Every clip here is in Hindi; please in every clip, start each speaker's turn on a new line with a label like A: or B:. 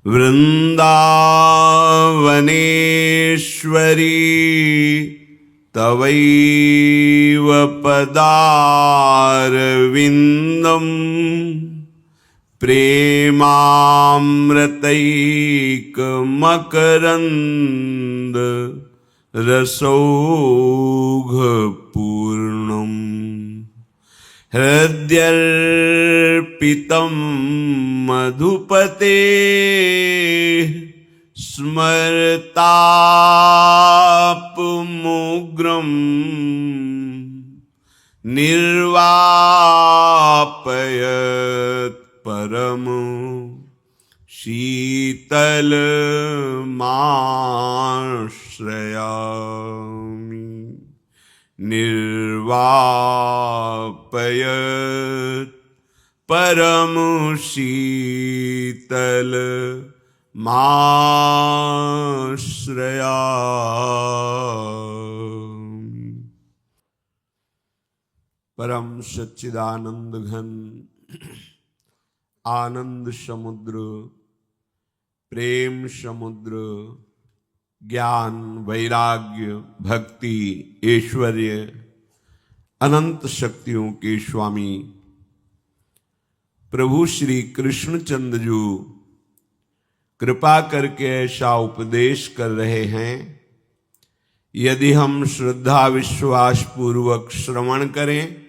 A: वृन्दावनेश्वरी तवैव पदारविन्दम् प्रेमामृतैकमकरन्द रसौघपूर्णम् हृद्यर्पितं मधुपते स्मरतापमुग्रं निर्वापयत् परम शीतलमाश्रयामि निर्वापयत् परम शीतलमाश्रयामि। परम सच्चिदानंद घन आनंद समुद्र, प्रेम समुद्र, ज्ञान वैराग्य भक्ति ऐश्वर्य अनंत शक्तियों के स्वामी प्रभु श्री कृष्णचंद्र जी कृपा करके ऐसा उपदेश कर रहे हैं। यदि हम श्रद्धा विश्वास पूर्वक श्रवण करें,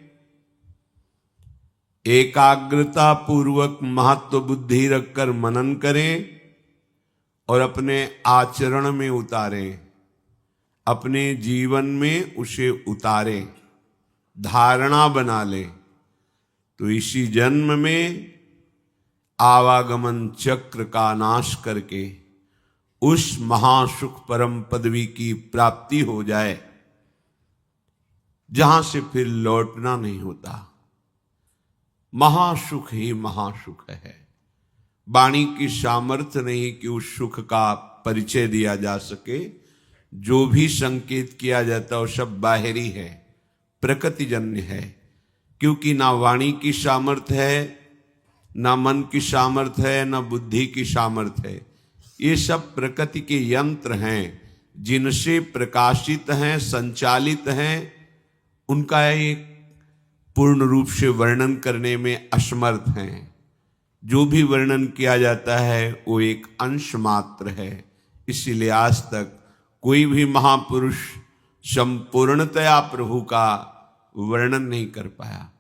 A: एकाग्रता पूर्वक महत्व बुद्धि रखकर मनन करें और अपने आचरण में उतारें, अपने जीवन में उसे उतारें, धारणा बना लें, तो इसी जन्म में आवागमन चक्र का नाश करके उस महासुख परम पदवी की प्राप्ति हो जाए जहां से फिर लौटना नहीं होता। महासुख ही महासुख है। वाणी की सामर्थ्य नहीं कि उस सुख का परिचय दिया जा सके। जो भी संकेत किया जाता है वो सब बाहरी है, प्रकृतिजन्य है, क्योंकि ना वाणी की सामर्थ्य है, ना मन की सामर्थ्य है, ना बुद्धि की सामर्थ्य है। ये सब प्रकृति के यंत्र हैं जिनसे प्रकाशित हैं, संचालित हैं। उनका एक पूर्ण रूप से वर्णन करने में असमर्थ हैं। जो भी वर्णन किया जाता है वो एक अंश मात्र है। इसीलिए आज तक कोई भी महापुरुष संपूर्णतया प्रभु का वर्णन नहीं कर पाया।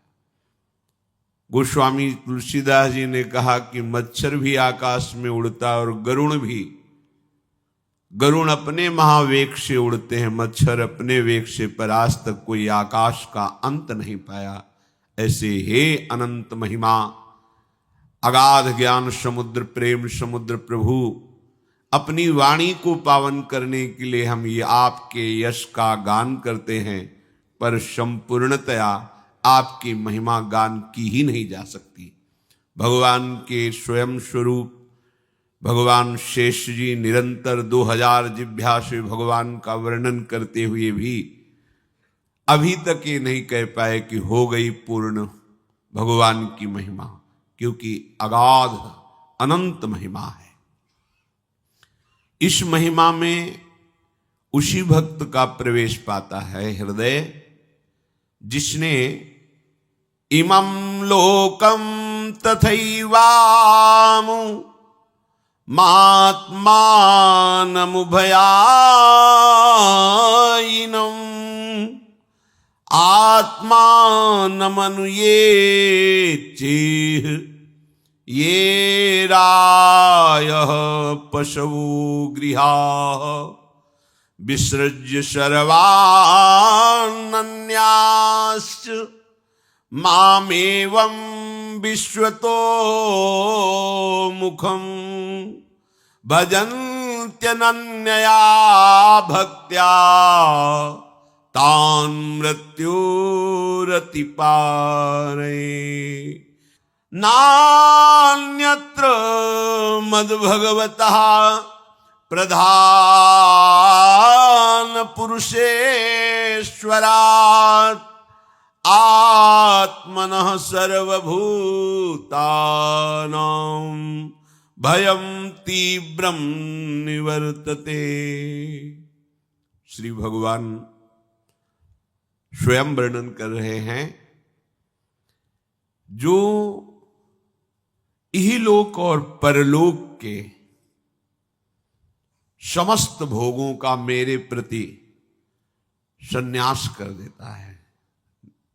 A: गोस्वामी तुलसीदास जी ने कहा कि मच्छर भी आकाश में उड़ता और गरुण भी। गरुण अपने महावेग से उड़ते हैं, मच्छर अपने वेग से, पर आज तक कोई आकाश का अंत नहीं पाया। ऐसे हे अनंत महिमा अगाध ज्ञान समुद्र प्रेम समुद्र प्रभु, अपनी वाणी को पावन करने के लिए हम ये आपके यश का गान करते हैं, पर संपूर्णतया आपकी महिमा गान की ही नहीं जा सकती। भगवान के स्वयं स्वरूप भगवान शेष जी निरंतर 2000 जिह्वा से भगवान का वर्णन करते हुए भी अभी तक ये नहीं कह पाए कि हो गई पूर्ण भगवान की महिमा, क्योंकि अगाध अनंत महिमा है। इस महिमा में उसी भक्त का प्रवेश पाता है हृदय जिसने इमं लोकम तथैवामु मात्मानमुभयायिनम् आत्मानमनुयेच्चेह ये रायः पशवो गृहाः विसृज्य सर्वानन्याश्च मामेवं विश्वतो मुखं भजन्त्यनन्यया भक्त्या तान् मृत्योरतिपारे। नान्यत्र मद्भगवतः प्रधान पुरुषेश्वरात् आत्मनः सर्वभूतानां भयम तीव्रम निवर्तते। श्री भगवान स्वयं वर्णन कर रहे हैं, जो इहलोक और परलोक के समस्त भोगों का मेरे प्रति संन्यास कर देता है,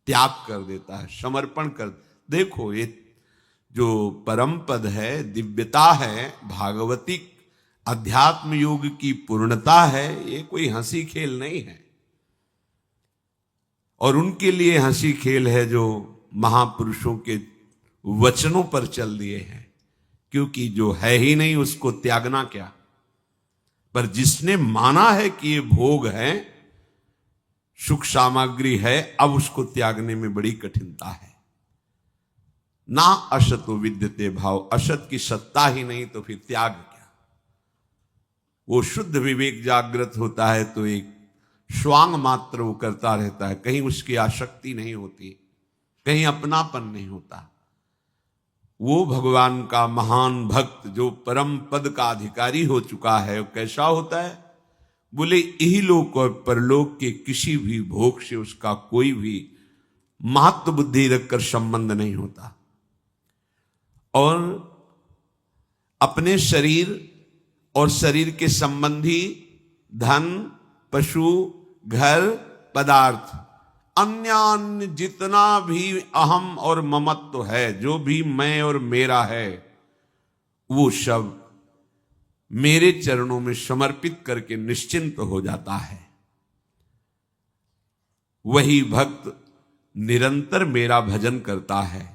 A: त्याग कर देता है, समर्पण कर। देखो, ये जो परम पद है, दिव्यता है, भागवतिक अध्यात्म योग की पूर्णता है, ये कोई हंसी खेल नहीं है। और उनके लिए हंसी खेल है जो महापुरुषों के वचनों पर चल दिए हैं, क्योंकि जो है ही नहीं उसको त्यागना क्या। पर जिसने माना है कि ये भोग है, सुख सामग्री है, अब उसको त्यागने में बड़ी कठिनता है। ना असतो विद्यते भाव, असत की सत्ता ही नहीं तो फिर त्याग क्या। वो शुद्ध विवेक जागृत होता है तो एक स्वांग मात्र वो करता रहता है, कहीं उसकी आसक्ति नहीं होती, कहीं अपनापन नहीं होता। वो भगवान का महान भक्त जो परम पद का अधिकारी हो चुका है, वो कैसा होता है? बोले इहलोक और परलोक के किसी भी भोग से उसका कोई भी महत्व बुद्धि रखकर संबंध नहीं होता। और अपने शरीर और शरीर के संबंधी धन, पशु, घर, पदार्थ, अन्य जितना भी अहम और ममत्व है, जो भी मैं और मेरा है, वो सब मेरे चरणों में समर्पित करके निश्चिंत हो जाता है। वही भक्त निरंतर मेरा भजन करता है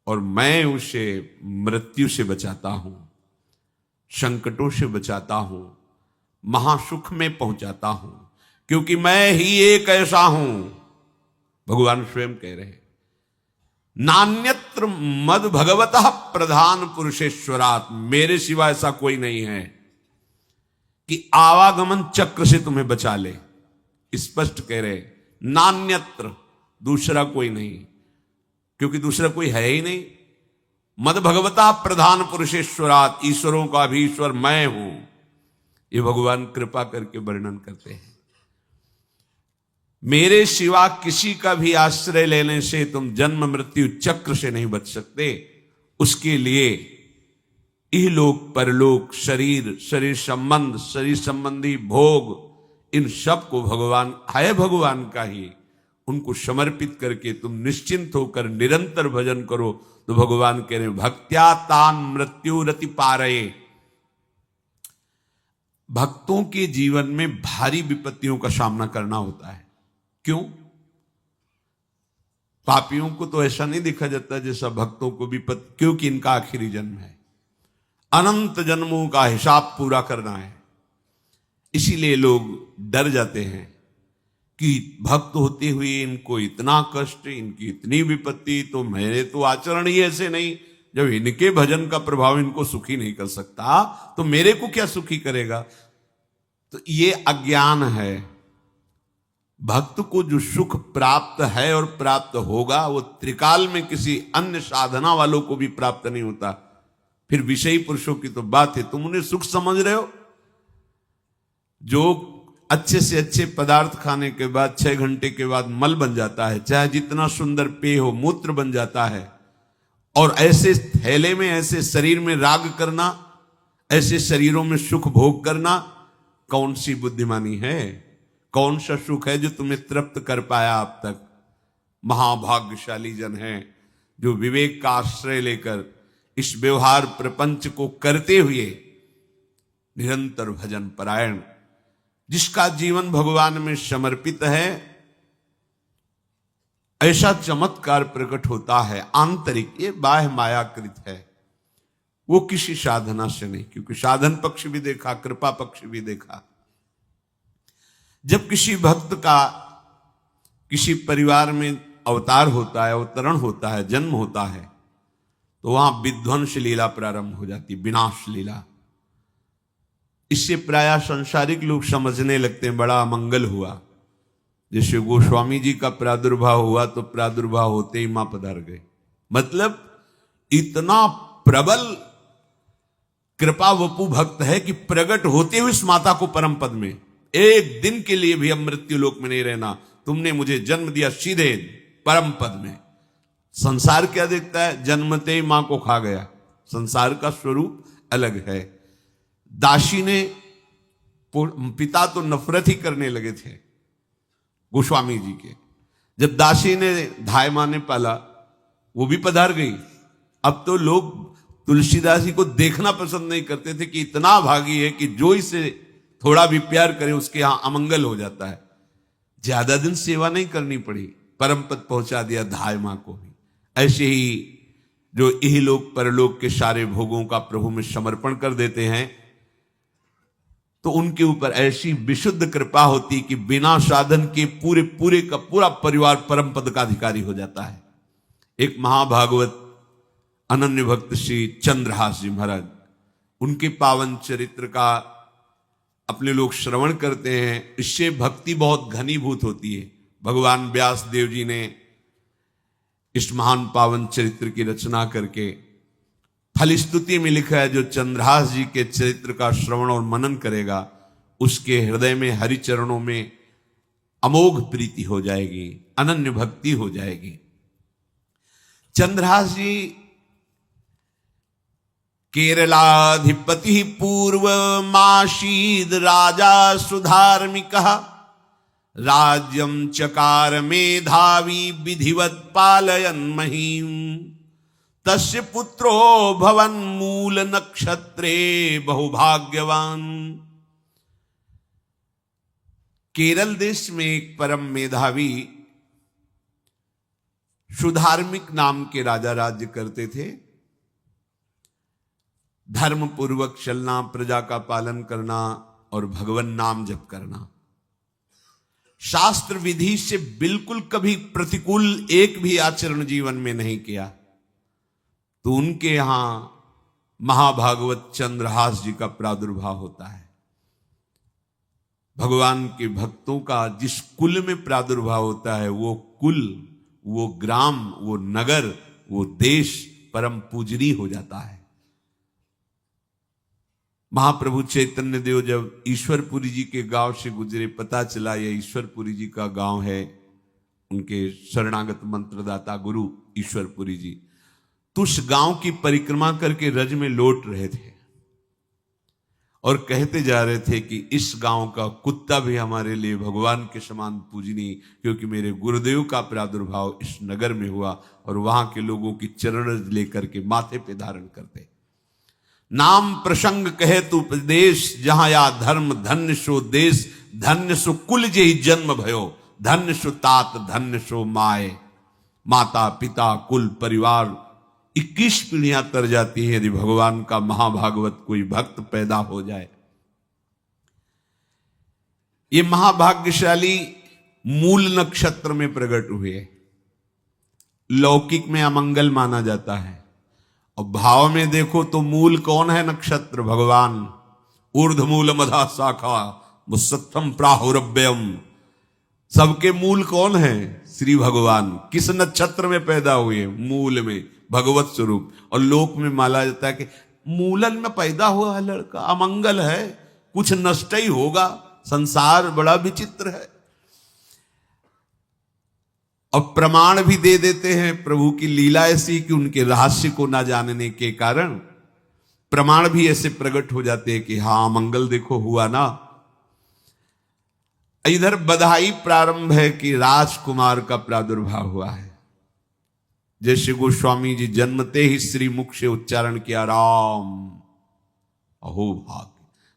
A: और मैं उसे मृत्यु से बचाता हूं, संकटों से बचाता हूं, महासुख में पहुंचाता हूं, क्योंकि मैं ही एक ऐसा हूं। भगवान स्वयं कह रहे हैं, नान्यत्र मद भगवतः प्रधान पुरुषेश्वरात्, मेरे सिवा ऐसा कोई नहीं है कि आवागमन चक्र से तुम्हें बचा ले। स्पष्ट कह रहे, नान्यत्र, दूसरा कोई नहीं, क्योंकि दूसरा कोई है ही नहीं। मद भगवता प्रधान पुरुषेश्वरात्, ईश्वरों का भी ईश्वर मैं हूं। ये भगवान कृपा करके वर्णन करते हैं। मेरे सिवा किसी का भी आश्रय लेने से तुम जन्म मृत्यु चक्र से नहीं बच सकते। उसके लिए इहलोक परलोक, शरीर, शरीर संबंध, शरीर संबंधी भोग, इन सब को भगवान है, भगवान का ही, उनको समर्पित करके तुम निश्चिंत होकर निरंतर भजन करो। तो भगवान कह रहे, भक्त्या तान मृत्यु रति पारये। भक्तों के जीवन में भारी विपत्तियों का सामना करना होता है। क्यों? पापियों को तो ऐसा नहीं देखा जाता जैसा भक्तों को विपत्ति, क्योंकि इनका आखिरी जन्म है, अनंत जन्मों का हिसाब पूरा करना है। इसीलिए लोग डर जाते हैं कि भक्त होते हुए इनको इतना कष्ट, इनकी इतनी विपत्ति, तो मेरे तो आचरण ही ऐसे नहीं, जब इनके भजन का प्रभाव इनको सुखी नहीं कर सकता तो मेरे को क्या सुखी करेगा। तो ये अज्ञान है। भक्त को जो सुख प्राप्त है और प्राप्त होगा, वो त्रिकाल में किसी अन्य साधना वालों को भी प्राप्त नहीं होता। फिर विषयी पुरुषों की तो बात है, तुम उन्हें सुख समझ रहे हो। जो अच्छे से अच्छे पदार्थ खाने के बाद 6 घंटे के बाद मल बन जाता है, चाहे जितना सुंदर पेय हो, मूत्र बन जाता है। और ऐसे थैले में, ऐसे शरीर में राग करना, ऐसे शरीरों में सुख भोग करना, कौन सी बुद्धिमानी है? कौन सा सुख है जो तुम्हें तृप्त कर पाया अब तक? महाभाग्यशाली जन है जो विवेक का आश्रय लेकर इस व्यवहार प्रपंच को करते हुए निरंतर भजन परायण, जिसका जीवन भगवान में समर्पित है, ऐसा चमत्कार प्रकट होता है आंतरिक। ये बाह्य मायाकृत है, वो किसी साधना से नहीं, क्योंकि साधन पक्ष भी देखा, कृपा पक्ष भी देखा। जब किसी भक्त का किसी परिवार में अवतार होता है, अवतरण होता है, जन्म होता है, तो वहां विध्वंस लीला प्रारंभ हो जाती, विनाश लीला। इससे प्रायः संसारिक लोग समझने लगते हैं बड़ा अमंगल हुआ। जैसे गोस्वामी जी का प्रादुर्भाव हुआ तो प्रादुर्भाव होते ही मां पधार गए। मतलब इतना प्रबल कृपा वपु भक्त है कि प्रकट होते हुए इस माता को परम पद में, एक दिन के लिए भी अब मृत्यु लोक में नहीं रहना, तुमने मुझे जन्म दिया सीधे परम पद में। संसार क्या देखता है, जन्मते ही मां को खा गया, संसार का स्वरूप अलग है। दासी ने, पिता तो नफरत ही करने लगे थे गोस्वामी जी के, जब दासी ने धाय मां ने पाला, वो भी पधार गई। अब तो लोग तुलसीदास जी को देखना पसंद नहीं करते थे कि इतना भागी है कि जो इसे थोड़ा भी प्यार करे उसके यहां अमंगल हो जाता है। ज्यादा दिन सेवा नहीं करनी पड़ी, परम पद पहुंचा दिया धाय मां को भी। ऐसे ही जो इहलोक परलोक के सारे भोगों का प्रभु में समर्पण कर देते हैं तो उनके ऊपर ऐसी विशुद्ध कृपा होती कि बिना साधन के पूरे पूरे का पूरा परिवार परम पद का अधिकारी हो जाता है। एक महाभागवत अनन्य भक्त श्री चंद्रहास जी महाराज, उनके पावन चरित्र का अपने लोग श्रवण करते हैं, इससे भक्ति बहुत घनीभूत होती है। भगवान व्यास देव जी ने इस महान पावन चरित्र की रचना करके फलस्तुति में लिखा है, जो चंद्रहास जी के चरित्र का श्रवण और मनन करेगा उसके हृदय में हरि चरणों में अमोघ प्रीति हो जाएगी, अनन्य भक्ति हो जाएगी। चंद्रहास जी केरलाधिपति पूर्वमासीद राजा सुधार्मिक, राज्यं चकार मेधावी विधिवत पालयन् महीम्, तस्य पुत्रो भवन मूल नक्षत्रे बहुभाग्यवान। केरल देश में एक परम मेधावी सुधार्मिक नाम के राजा राज्य करते थे। धर्म पूर्वक चलना, प्रजा का पालन करना और भगवान नाम जप करना, शास्त्र विधि से बिल्कुल कभी प्रतिकूल एक भी आचरण जीवन में नहीं किया। तो उनके यहां महाभागवत चंद्रहास जी का प्रादुर्भाव होता है। भगवान के भक्तों का जिस कुल में प्रादुर्भाव होता है, वो कुल, वो ग्राम, वो नगर, वो देश परम पूजनीय हो जाता है। महाप्रभु चैतन्य देव जब ईश्वरपुरी जी के गांव से गुजरे, पता चला यह ईश्वरपुरी जी का गांव है, उनके शरणागत मंत्रदाता गुरु ईश्वरपुरी जी, तो उस गांव की परिक्रमा करके रज में लौट रहे थे और कहते जा रहे थे कि इस गांव का कुत्ता भी हमारे लिए भगवान के समान पूजनीय, क्योंकि मेरे गुरुदेव का प्रादुर्भाव इस नगर में हुआ और वहां के लोगों की चरण रज लेकर के माथे पे धारण करते। नाम प्रसंग कहे तु प्रदेश, जहां या धर्म धन्य सो देश, धन्य सो कुल जे जन्म भयो, धन्य सो तात धन्य सो माए। माता पिता कुल परिवार 21 पीढ़ियां तर जाती है यदि भगवान का महाभागवत कोई भक्त पैदा हो जाए। ये महाभाग्यशाली मूल नक्षत्र में प्रकट हुए। लौकिक में अमंगल माना जाता है और भाव में देखो तो मूल कौन है? नक्षत्र भगवान। ऊर्ध्व मूल मधा शाखा मुसत्थम प्राहुरव्ययम, सबके मूल कौन है? श्री भगवान। किस नक्षत्र में पैदा हुए? मूल में, भगवत स्वरूप। और लोक में माना जाता है कि मूलन में पैदा हुआ है लड़का, अमंगल है, कुछ नष्ट ही होगा। संसार बड़ा विचित्र है। और प्रमाण भी दे देते हैं, प्रभु की लीला ऐसी कि उनके रहस्य को ना जानने के कारण प्रमाण भी ऐसे प्रकट हो जाते हैं कि हाँ मंगल देखो हुआ ना। इधर बधाई प्रारंभ है कि राजकुमार का प्रादुर्भाव हुआ है। जैसे गोस्वामी जी जन्मते ही श्री मुख से उच्चारण किया राम, अहो भाग।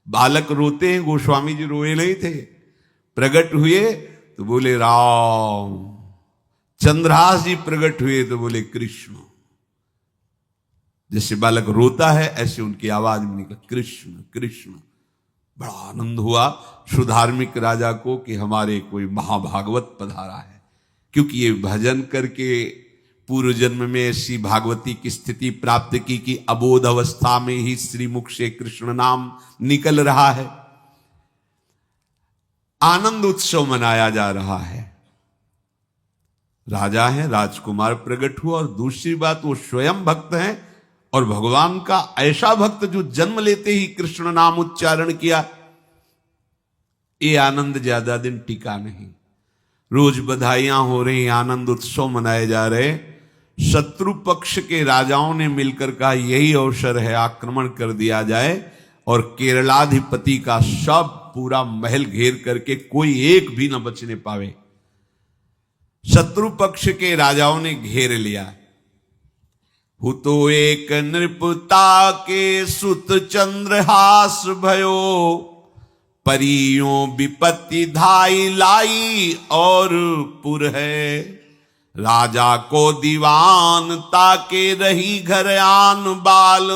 A: बालक रोते हैं, गोस्वामी जी रोए नहीं थे, प्रकट हुए तो बोले राम। चंद्रहास जी प्रकट हुए तो बोले कृष्ण। जैसे बालक रोता है ऐसे उनकी आवाज में निकला कृष्ण कृष्ण। बड़ा आनंद हुआ सुधार्मिक राजा को कि हमारे कोई महाभागवत पधारा है, क्योंकि ये भजन करके पूर्व जन्म में ऐसी भागवती की स्थिति प्राप्त की कि अबोध अवस्था में ही श्रीमुख से कृष्ण नाम निकल रहा है। आनंद उत्सव मनाया जा रहा है। राजा है, राजकुमार प्रकट हुआ और दूसरी बात वो स्वयं भक्त हैं और भगवान का ऐसा भक्त जो जन्म लेते ही कृष्ण नाम उच्चारण किया, ये आनंद ज्यादा दिन टिका नहीं। रोज बधाइयां हो रही, आनंद उत्सव मनाए जा रहे। शत्रु पक्ष के राजाओं ने मिलकर कहा यही अवसर है, आक्रमण कर दिया जाए और केरलाधिपति का सब पूरा महल घेर करके कोई एक भी न बचने पावे। शत्रु पक्ष के राजाओं ने घेर लिया। हुतो एक नृपता के सुत चंद्रहास भयो, परियों विपत्ति धाई लाई और पुर है। राजा को दीवान ताके रही घर आन बाल,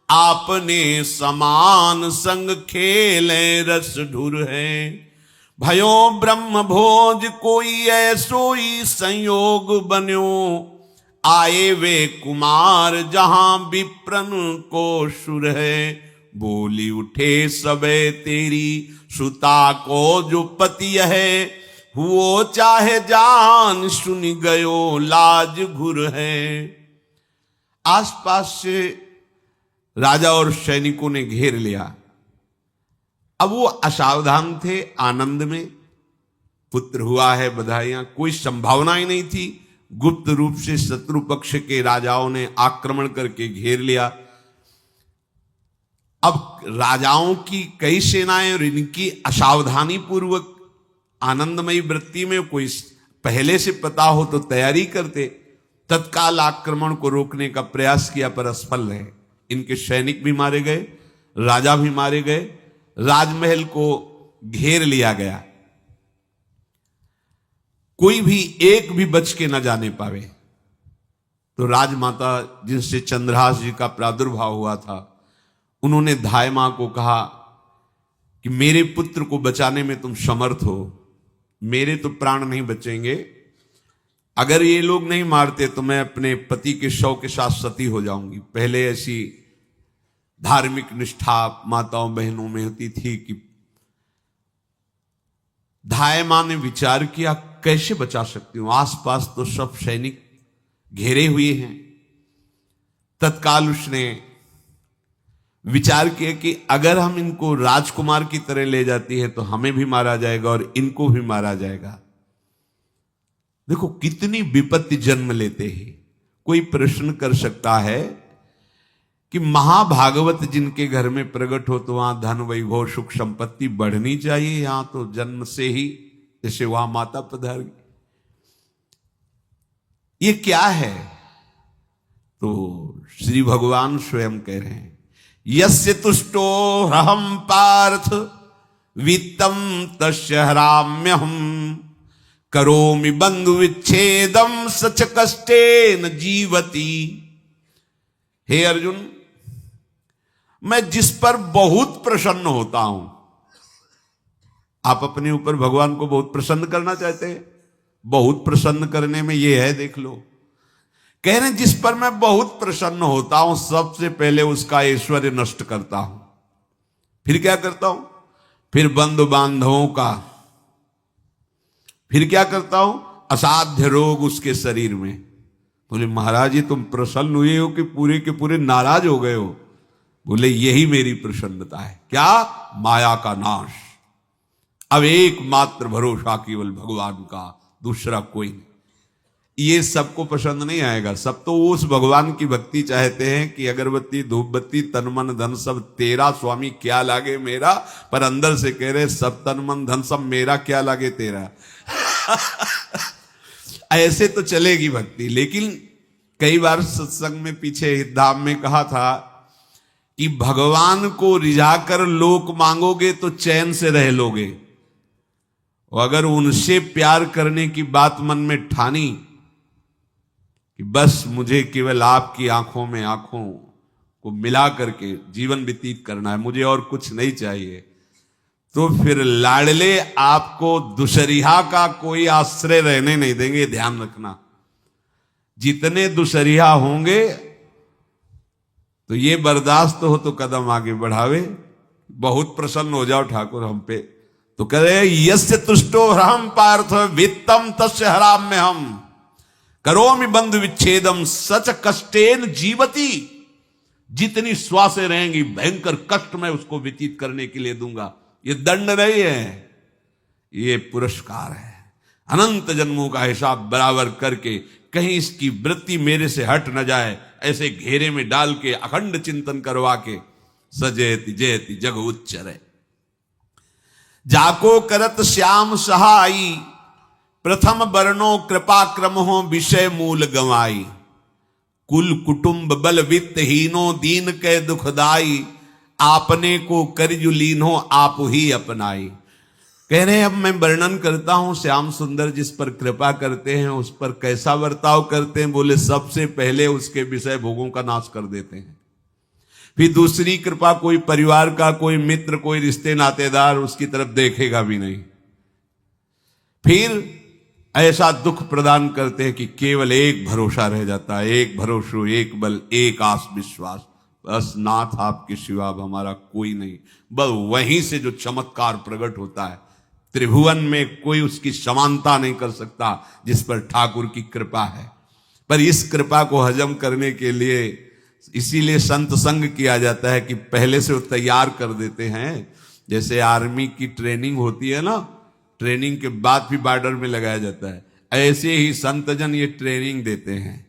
A: आपने समान संग खेले रस ढुर है। भयो ब्रह्म भोज कोई ऐसोई संयोग बन्यो, आए वे कुमार जहां विप्रन को सुर है। बोली उठे सबे तेरी सुता को जो पति है, हुओ चाहे जान सुन गयो लाज घुर है। आसपास से राजा और सैनिकों ने घेर लिया। अब वो असावधान थे, आनंद में पुत्र हुआ है, बधाइयां, कोई संभावना ही नहीं थी। गुप्त रूप से शत्रु पक्ष के राजाओं ने आक्रमण करके घेर लिया। अब राजाओं की कई सेनाएं और इनकी असावधानी पूर्वक आनंदमयी वृत्ति में कोई पहले से पता हो तो तैयारी करते, तत्काल आक्रमण को रोकने का प्रयास किया पर असफल रहे। इनके सैनिक भी मारे गए, राजा भी मारे गए, राजमहल को घेर लिया गया, कोई भी एक भी बच के न जाने पावे। तो राजमाता जिनसे चंद्रहास जी का प्रादुर्भाव हुआ था, उन्होंने धाय मां को कहा कि मेरे पुत्र को बचाने में तुम समर्थ हो, मेरे तो प्राण नहीं बचेंगे, अगर ये लोग नहीं मारते तो मैं अपने पति के शव के साथ सती हो जाऊंगी। पहले ऐसी धार्मिक निष्ठा माताओं बहनों में होती थी कि धाय मां ने विचार किया कैसे बचा सकती हूं, आसपास तो सब सैनिक घेरे हुए हैं। तत्काल उसने विचार किया कि अगर हम इनको राजकुमार की तरह ले जाती है तो हमें भी मारा जाएगा और इनको भी मारा जाएगा। देखो कितनी विपत्ति जन्म लेते हैं। कोई प्रश्न कर सकता है कि महाभागवत जिनके घर में प्रकट हो तो वहां धन वैभव सुख संपत्ति बढ़नी चाहिए, यहां तो जन्म से ही जैसे वहां माता पधारी, ये क्या है? तो श्री भगवान स्वयं कह रहे हैं यस्य तुष्टो रहम पार्थ वित्तम तस्य हराम्यहम, करोमि बंधु विच्छेदम सच कष्टेन जीवती। हे अर्जुन, मैं जिस पर बहुत प्रसन्न होता हूं, आप अपने ऊपर भगवान को बहुत प्रसन्न करना चाहते हैं, बहुत प्रसन्न करने में ये है, देख लो। कह रहे जिस पर मैं बहुत प्रसन्न होता हूं, सबसे पहले उसका ऐश्वर्य नष्ट करता हूं, फिर क्या करता हूं, फिर बंधु बांधवों का, फिर क्या करता हूं, असाध्य रोग उसके शरीर में। बोले महाराज जी तुम प्रसन्न हुए हो कि पूरे के पूरे नाराज हो गए हो? बोले यही मेरी प्रसन्नता है। क्या? माया का नाश। अब एकमात्र भरोसा केवल भगवान का, दूसरा कोई नहीं। ये सबको पसंद नहीं आएगा। सब तो उस भगवान की भक्ति चाहते हैं कि अगरबत्ती धूप बत्ती तन मन धन सब तेरा स्वामी, क्या लागे मेरा, पर अंदर से कह रहे सब तन मन धन सब मेरा, क्या लागे तेरा। ऐसे तो चलेगी भक्ति। लेकिन कई बार सत्संग में पीछे धाम में कहा था कि भगवान को रिझाकर लोक मांगोगे तो चैन से रह लोगे, और अगर उनसे प्यार करने की बात मन में ठानी कि बस मुझे केवल आपकी आंखों में आंखों को मिला करके जीवन व्यतीत करना है, मुझे और कुछ नहीं चाहिए, तो फिर लाडले आपको दुसरिहा का कोई आश्रय रहने नहीं देंगे। ध्यान रखना, जितने दुसरिहा होंगे तो ये बर्दाश्त हो तो कदम आगे बढ़ावे। बहुत प्रसन्न हो जाओ ठाकुर हम पे, तो कह रहे यस्य तुष्टो हम पार्थ वित्तम तस्य हराम्य हम, करोमि बंधु विच्छेदम सच कष्टेन जीवती। जितनी श्वासें रहेंगी भयंकर कष्ट मैं उसको व्यतीत करने के लिए दूंगा। ये दंड नहीं है, ये पुरस्कार है। अनंत जन्मों का हिसाब बराबर करके कहीं इसकी वृत्ति मेरे से हट न जाए, ऐसे घेरे में डाल के अखंड चिंतन करवा के सजयति जयति जग उच्चरे। जाको करत श्याम सहाई, प्रथम बरनो कृपा क्रम हो विषय मूल गवाई। कुल कुटुंब बल वित्त हीनो दीन के दुखदाई, आपने को करजु लीनो आप ही अपनाई। कह रहे हैं अब मैं वर्णन करता हूं श्याम सुंदर जिस पर कृपा करते हैं उस पर कैसा बर्ताव करते हैं। बोले सबसे पहले उसके विषय भोगों का नाश कर देते हैं, फिर दूसरी कृपा कोई परिवार का, कोई मित्र, कोई रिश्ते नातेदार उसकी तरफ देखेगा भी नहीं। फिर ऐसा दुख प्रदान करते हैं कि केवल एक भरोसा रह जाता है, एक भरोसो, एक बल, एक आस विश्वास, बस नाथ आपके सिवा अब हमारा कोई नहीं। बस वहीं से जो चमत्कार प्रकट होता है, त्रिभुवन में कोई उसकी समानता नहीं कर सकता जिस पर ठाकुर की कृपा है। पर इस कृपा को हजम करने के लिए इसीलिए संत संग किया जाता है कि पहले से वो तैयार कर देते हैं। जैसे आर्मी की ट्रेनिंग होती है ना, ट्रेनिंग के बाद भी बॉर्डर में लगाया जाता है, ऐसे ही संतजन ये ट्रेनिंग देते हैं।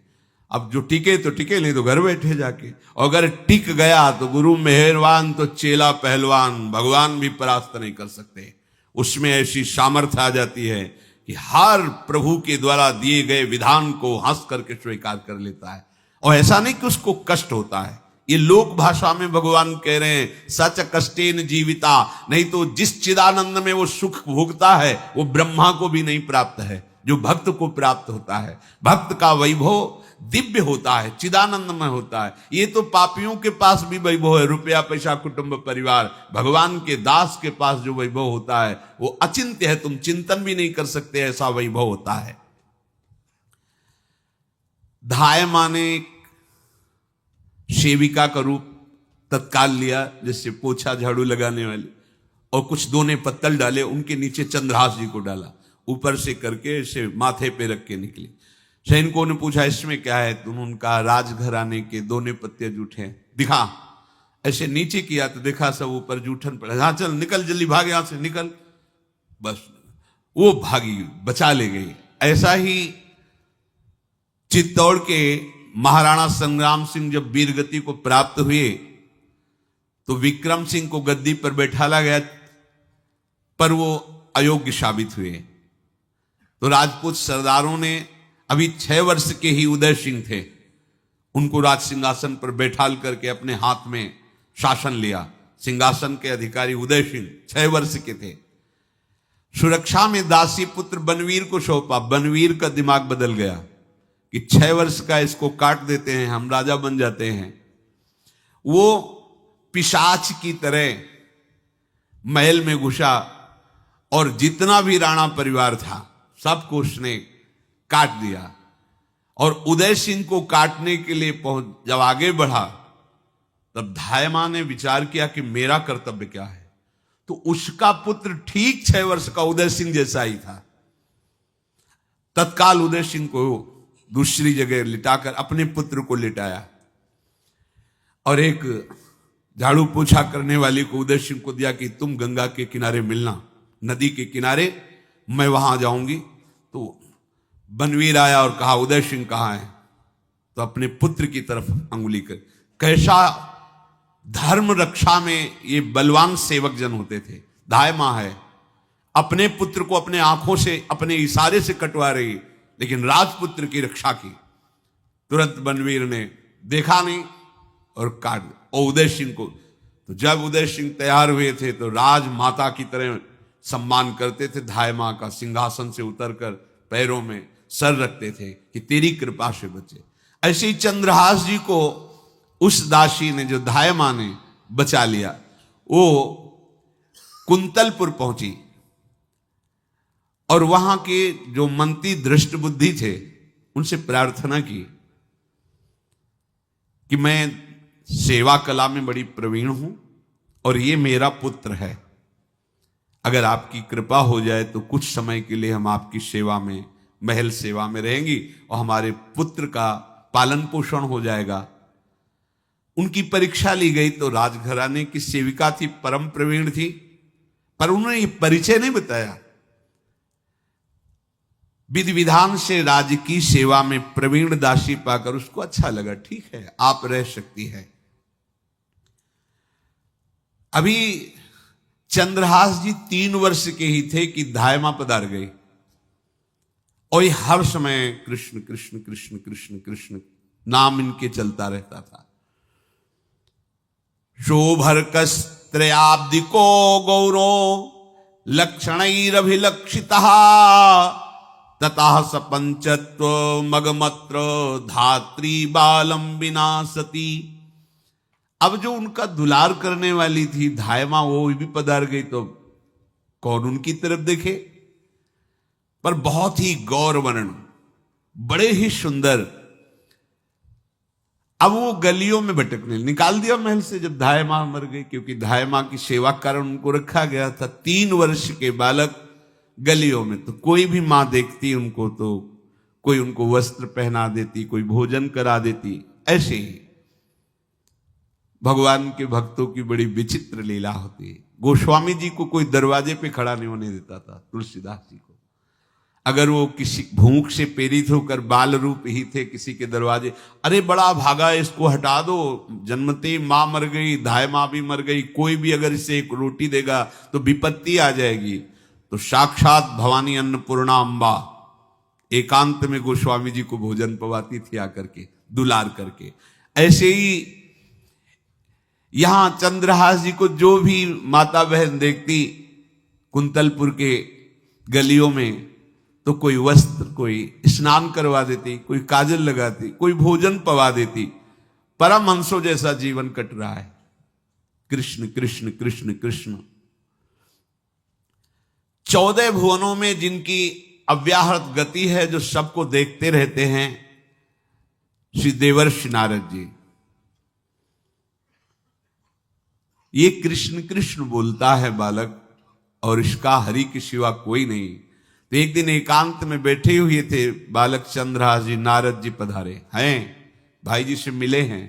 A: अब जो टिके तो टिके, नहीं तो घर बैठे जाके। अगर टिक गया तो गुरु मेहरबान, तो चेला पहलवान, भगवान भी परास्त नहीं कर सकते। उसमें ऐसी सामर्थ्य आ जाती है कि हर प्रभु के द्वारा दिए गए विधान को हंस करके स्वीकार कर लेता है। और ऐसा नहीं कि उसको कष्ट होता है, ये लोक भाषा में भगवान कह रहे हैं सच कष्टेन जीविता। नहीं तो जिस चिदानंद में वो सुख भोगता है वो ब्रह्मा को भी नहीं प्राप्त है जो भक्त को प्राप्त होता है। भक्त का वैभव दिव्य होता है, चिदानंद में होता है। ये तो पापियों के पास भी वैभव है, रुपया पैसा कुटुंब परिवार। भगवान के दास के पास जो वैभव होता है वो अचिंत्य है, तुम चिंतन भी नहीं कर सकते, ऐसा वैभव होता है। धाय माने सेविका का रूप तत्काल लिया, जिससे पोछा झाड़ू लगाने वाले, और कुछ दोने पत्तल डाले, उनके नीचे चंद्रहास जी को डाला, ऊपर से करके इसे माथे पे रख के निकली। सैनिकों ने पूछा इसमें क्या है, तुम उनका राजघराने के दोने पत्ते जूठे दिखा। ऐसे नीचे किया तो देखा सब ऊपर जूठन पड़ा। हाँ चल निकल, जल्दी भाग यहां से निकल। बस वो भागी, बचा ले गई। ऐसा ही चित्तौड़ के महाराणा संग्राम सिंह जब वीरगति को प्राप्त हुए तो विक्रम सिंह को गद्दी पर बैठाला गया, पर वो अयोग्य साबित हुए। तो राजपूत सरदारों ने, अभी 6 वर्ष के ही उदय सिंह थे, उनको राज सिंहासन पर बैठाल करके अपने हाथ में शासन लिया। सिंहासन के अधिकारी उदय सिंह 6 वर्ष के थे। सुरक्षा में दासी पुत्र बनवीर को सौंपा। बनवीर का दिमाग बदल गया कि 6 वर्ष का इसको काट देते हैं, हम राजा बन जाते हैं। वो पिशाच की तरह महल में घुसा और जितना भी राणा परिवार था सबको उसने काट दिया। और उदय सिंह को काटने के लिए जब आगे बढ़ा तब धायमा ने विचार किया कि मेरा कर्तव्य क्या है। तो उसका पुत्र ठीक 6 वर्ष का उदय सिंह जैसा ही था। तत्काल उदय सिंह को दूसरी जगह लिटाकर अपने पुत्र को लिटाया और एक झाड़ू पोछा करने वाली को उदय सिंह को दिया कि तुम गंगा के किनारे मिलना, नदी के किनारे, मैं वहां जाऊंगी। तो बनवीर आया और कहा उदय सिंह कहाँ है? तो अपने पुत्र की तरफ अंगुली कर। कैसा धर्म रक्षा में ये बलवान सेवक जन होते थे। धायमा है, अपने पुत्र को अपने आंखों से, अपने इशारे से कटवा रही, लेकिन राजपुत्र की रक्षा की। तुरंत बनवीर ने देखा नहीं और काट दिया। और उदय सिंह को, तो जब उदय सिंह तैयार हुए थे तो राजमाता की तरह सम्मान करते थे। धायमा का सिंहासन से उतरकर पैरों में सर रखते थे कि तेरी कृपा से बचे। ऐसे ही चंद्रहास जी को उस दासी ने, जो धायमा ने बचा लिया, वो कुंतलपुर पहुंची और वहां के जो मंत्री दृष्ट बुद्धि थे उनसे प्रार्थना की कि मैं सेवा कला में बड़ी प्रवीण हूं और ये मेरा पुत्र है, अगर आपकी कृपा हो जाए तो कुछ समय के लिए हम आपकी सेवा में, महल सेवा में रहेंगी और हमारे पुत्र का पालन पोषण हो जाएगा। उनकी परीक्षा ली गई तो राजघराने की सेविका थी, परम प्रवीण थी, पर उन्होंने ये परिचय नहीं बताया। विधि विधान से राज्य की सेवा में प्रवीण दासी पाकर उसको अच्छा लगा, ठीक है आप रह सकती है। अभी चंद्रहास जी 3 वर्ष के ही थे कि धायमा पधार गई और ये हर समय कृष्ण कृष्ण कृष्ण कृष्ण कृष्ण नाम इनके चलता रहता था। शोभर्कस्त्रयाब्दिको गौरो लक्षणैरभिलक्षितः ततः स पंचत्व मगमत्र धात्री बालम विनाशति। अब जो उनका दुलार करने वाली थी धायमा, वो भी पधार गई तो कौन उनकी तरफ देखे। पर बहुत ही गौर वर्ण, बड़े ही सुंदर। अब वो गलियों में भटकने, निकाल दिया महल से जब धायमा मर गई, क्योंकि धायमा की सेवा कारण उनको रखा गया था। 3 वर्ष के बालक गलियों में, तो कोई भी मां देखती उनको तो कोई उनको वस्त्र पहना देती, कोई भोजन करा देती। ऐसे ही भगवान के भक्तों की बड़ी विचित्र लीला होती है। गोस्वामी जी को कोई दरवाजे पे खड़ा नहीं होने देता था, तुलसीदास जी को। अगर वो किसी भूख से प्रेरित होकर बाल रूप ही थे किसी के दरवाजे, अरे बड़ा भागा इसको हटा दो, जन्मते मां मर गई, धाय मां भी मर गई, कोई भी अगर इसे एक रोटी देगा तो विपत्ति आ जाएगी। तो साक्षात भवानी अन्नपूर्णा अम्बा एकांत में गोस्वामी जी को भोजन पवाती थी आकर के, दुलार करके। ऐसे ही यहां चंद्रहास जी को जो भी माता बहन देखती कुंतलपुर के गलियों में, तो कोई वस्त्र, कोई स्नान करवा देती, कोई काजल लगाती, कोई भोजन पवा देती। परमहंसों जैसा जीवन कट रहा है। कृष्ण कृष्ण कृष्ण कृष्ण। 14 भुवनों में जिनकी अव्याहत गति है, जो सबको देखते रहते हैं, श्री देवर्षि नारद जी। ये कृष्ण कृष्ण बोलता है बालक, और इसका हरि के सिवा कोई नहीं। तो एक दिन एकांत में बैठे हुए थे बालक चंद्रहास जी, नारद जी पधारे हैं, भाई जी से मिले हैं।